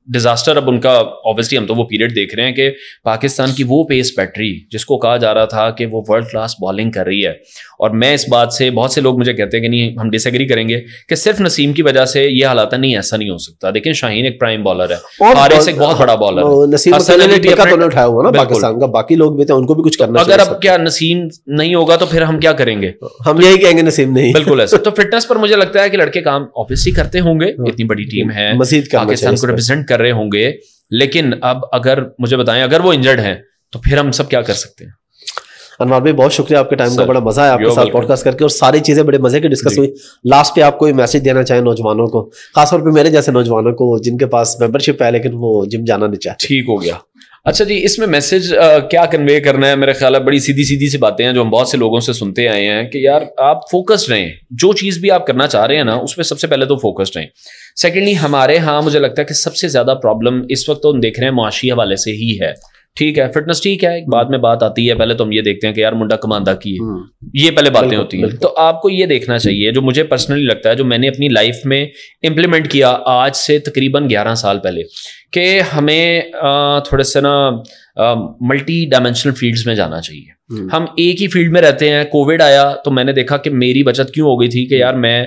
ڈیزاسٹر. اب ان کا اوبیسلی ہم تو وہ پیریڈ دیکھ رہے ہیں کہ پاکستان کی وہ پیس بیٹری جس کو کہا جا رہا تھا کہ وہ ورلڈ کلاس بالنگ کر رہی ہے, اور میں اس بات سے بہت سے لوگ مجھے کہتے ہیں کہ نہیں ہم ڈس ایگری کریں گے کہ صرف نسیم کی وجہ سے یہ حالات نہیں, ایسا نہیں ہو سکتا. دیکھیں شاہین ایک پرائم بالر ہے, حارث ایک بہت بڑا بالر ہے, پاکستان کا باقی لوگ بھی تھے ان کو بھی کچھ کرنا. اگر اب کیا نسیم نہیں ہوگا تو پھر ہم کیا کریں گے؟ ہم یہی کہیں گے نسیم نہیں. بالکل ایسا. تو فٹنس پر مجھے لگتا ہے کہ لڑکے کام اوبیسلی کرتے ہوں گے, اتنی بڑی ٹیم ہے, پاکستان کو ریپرزینٹ کر رہے ہوں گے, لیکن اب اگر مجھے بتائیں اگر وہ انجرڈ ہیں تو پھر ہم سب کیا کر سکتے ہیں؟ انوار بھائی بہت شکریہ, آپ کے ٹائم کا بڑا مزہ ہے آپ کے ساتھ پوڈ کاسٹ کر کے, اور ساری چیزیں بڑے مزے کی ڈسکس ہوئی. لاسٹ پہ آپ کوئی میسج دینا چاہیں نوجوانوں کو, خاص طور پہ میرے جیسے نوجوانوں کو جن کے پاس ممبر شپ ہے لیکن وہ جم جانا نہیں چاہتے؟ ٹھیک ہو گیا. اچھا جی, اس میں میسج کیا کنوے کرنا ہے؟ میرے خیال ہے بڑی سیدھی سیدھی سی باتیں ہیں جو ہم بہت سے لوگوں سے سنتے آئے ہیں کہ یار آپ فوکسڈ رہیں, جو چیز بھی آپ کرنا چاہ رہے ہیں نا اس پہ سب سے پہلے تو فوکسڈ رہیں. سیکنڈلی ہمارے ہاں مجھے لگتا ہے کہ سب سے زیادہ پرابلم اس وقت تو ہم دیکھ رہے ہیں معاشی حوالے سے ہی ہے. ٹھیک ہے فٹنس ٹھیک ہے, بعد میں بات آتی ہے, پہلے تو ہم یہ دیکھتے ہیں کہ یار منڈا کماندہ کی ہے, یہ پہلے باتیں ہوتی ہیں. تو آپ کو یہ دیکھنا چاہیے, جو مجھے پرسنلی لگتا ہے, جو میں نے اپنی لائف میں امپلیمنٹ کیا آج سے تقریباً 11 سال پہلے, کہ ہمیں تھوڑے سے نا ملٹی ڈائمینشنل فیلڈز میں جانا چاہیے. ہم ایک ہی فیلڈ میں رہتے ہیں. کووڈ آیا تو میں نے دیکھا کہ میری بچت کیوں ہو گئی تھی کہ یار میں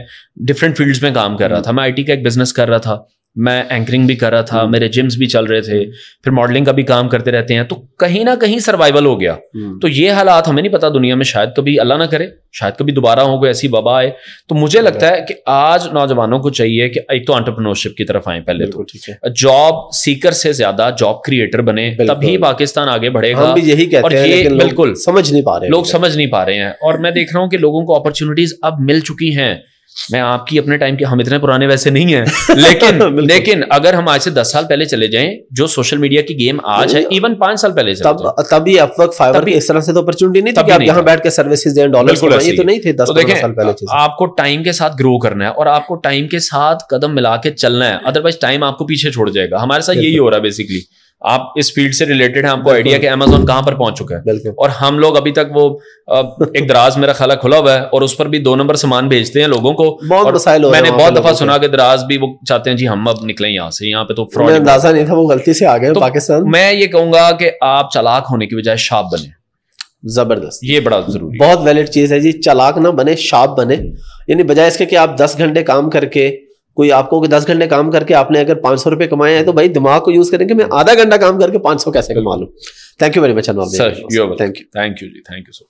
ڈفرینٹ فیلڈز میں کام کر رہا تھا. میں آئی ٹی کا ایک بزنس کر رہا تھا, میں اینکرنگ بھی کر رہا تھا, میرے جمز بھی چل رہے تھے, پھر ماڈلنگ کا بھی کام کرتے رہتے ہیں, تو کہیں نہ کہیں سروائیول ہو گیا. تو یہ حالات ہمیں نہیں پتا دنیا میں, شاید کبھی اللہ نہ کرے شاید کبھی دوبارہ ہو کوئی ایسی وبا آئے. تو مجھے لگتا ہے کہ آج نوجوانوں کو چاہیے کہ ایک تو انٹرپرینورشپ کی طرف آئیں, پہلے تو جاب سیکر سے زیادہ جاب کریٹر بنے, تبھی پاکستان آگے بڑھے گا. یہی کہتے ہیں لیکن بالکل سمجھ نہیں پا رہے, لوگ سمجھ نہیں پا رہے ہیں. اور میں دیکھ رہا ہوں کہ لوگوں کو اپرچونیٹیز اب مل چکی ہیں. میں آپ کی اپنے ٹائم کے, ہم اتنے پرانے ویسے نہیں ہیں, لیکن اگر ہم آج سے 10 سال پہلے چلے جائیں, جو سوشل میڈیا کی گیم آج ہے, ایون 5 سال پہلے تب یہ اپ ورک فائیور اس طرح سے تو اپرچونٹی نہیں تھی کہ آپ یہاں بیٹھ کے سروسز دیں, ڈالرز کمائیں, تو نہیں تھے 10 سال پہلے. آپ کو ٹائم کے ساتھ گرو کرنا ہے اور آپ کو ٹائم کے ساتھ قدم ملا کے چلنا ہے, ادروائز ٹائم آپ کو پیچھے چھوڑ جائے گا. ہمارے ساتھ یہی ہو رہا ہے بیسکلی. آپ اس فیلڈ سے ریلیٹڈ ہیں, آپ کو آئیڈیا کہ امیزون کہاں پر پہنچ چکا ہے, اور ہم لوگ ابھی تک وہ ایک دراز میرا خیال کھلا ہوا ہے اور اس پر بھی 2 نمبر سامان بھیجتے ہیں لوگوں کو. میں نے بہت دفعہ سنا کہ دراز بھی وہ چاہتے ہیں جی ہم اب نکلیں یہاں سے, یہاں پہ تو فراڈ, اندازہ نہیں تھا, وہ غلطی سے آ گئے پاکستان. میں یہ کہوں گا کہ آپ چالاک ہونے کی بجائے شارپ بنے. زبردست, یہ بڑا ضروری, بہت ویلڈ چیز ہے جی. چالاک نہ بنے, شارپ بنے. یعنی بجائے اس کے کہ آپ 10 گھنٹے کام کر کے, کوئی آپ کو 10 گھنٹے کام کر کے آپ نے اگر 500 روپے کمائے ہیں, تو بھائی دماغ کو یوز کریں کہ میں آدھا گھنٹہ کام کر کے 500 کیسے کما لوں. Thank you very much Anwar. Thank you ji, thank you so.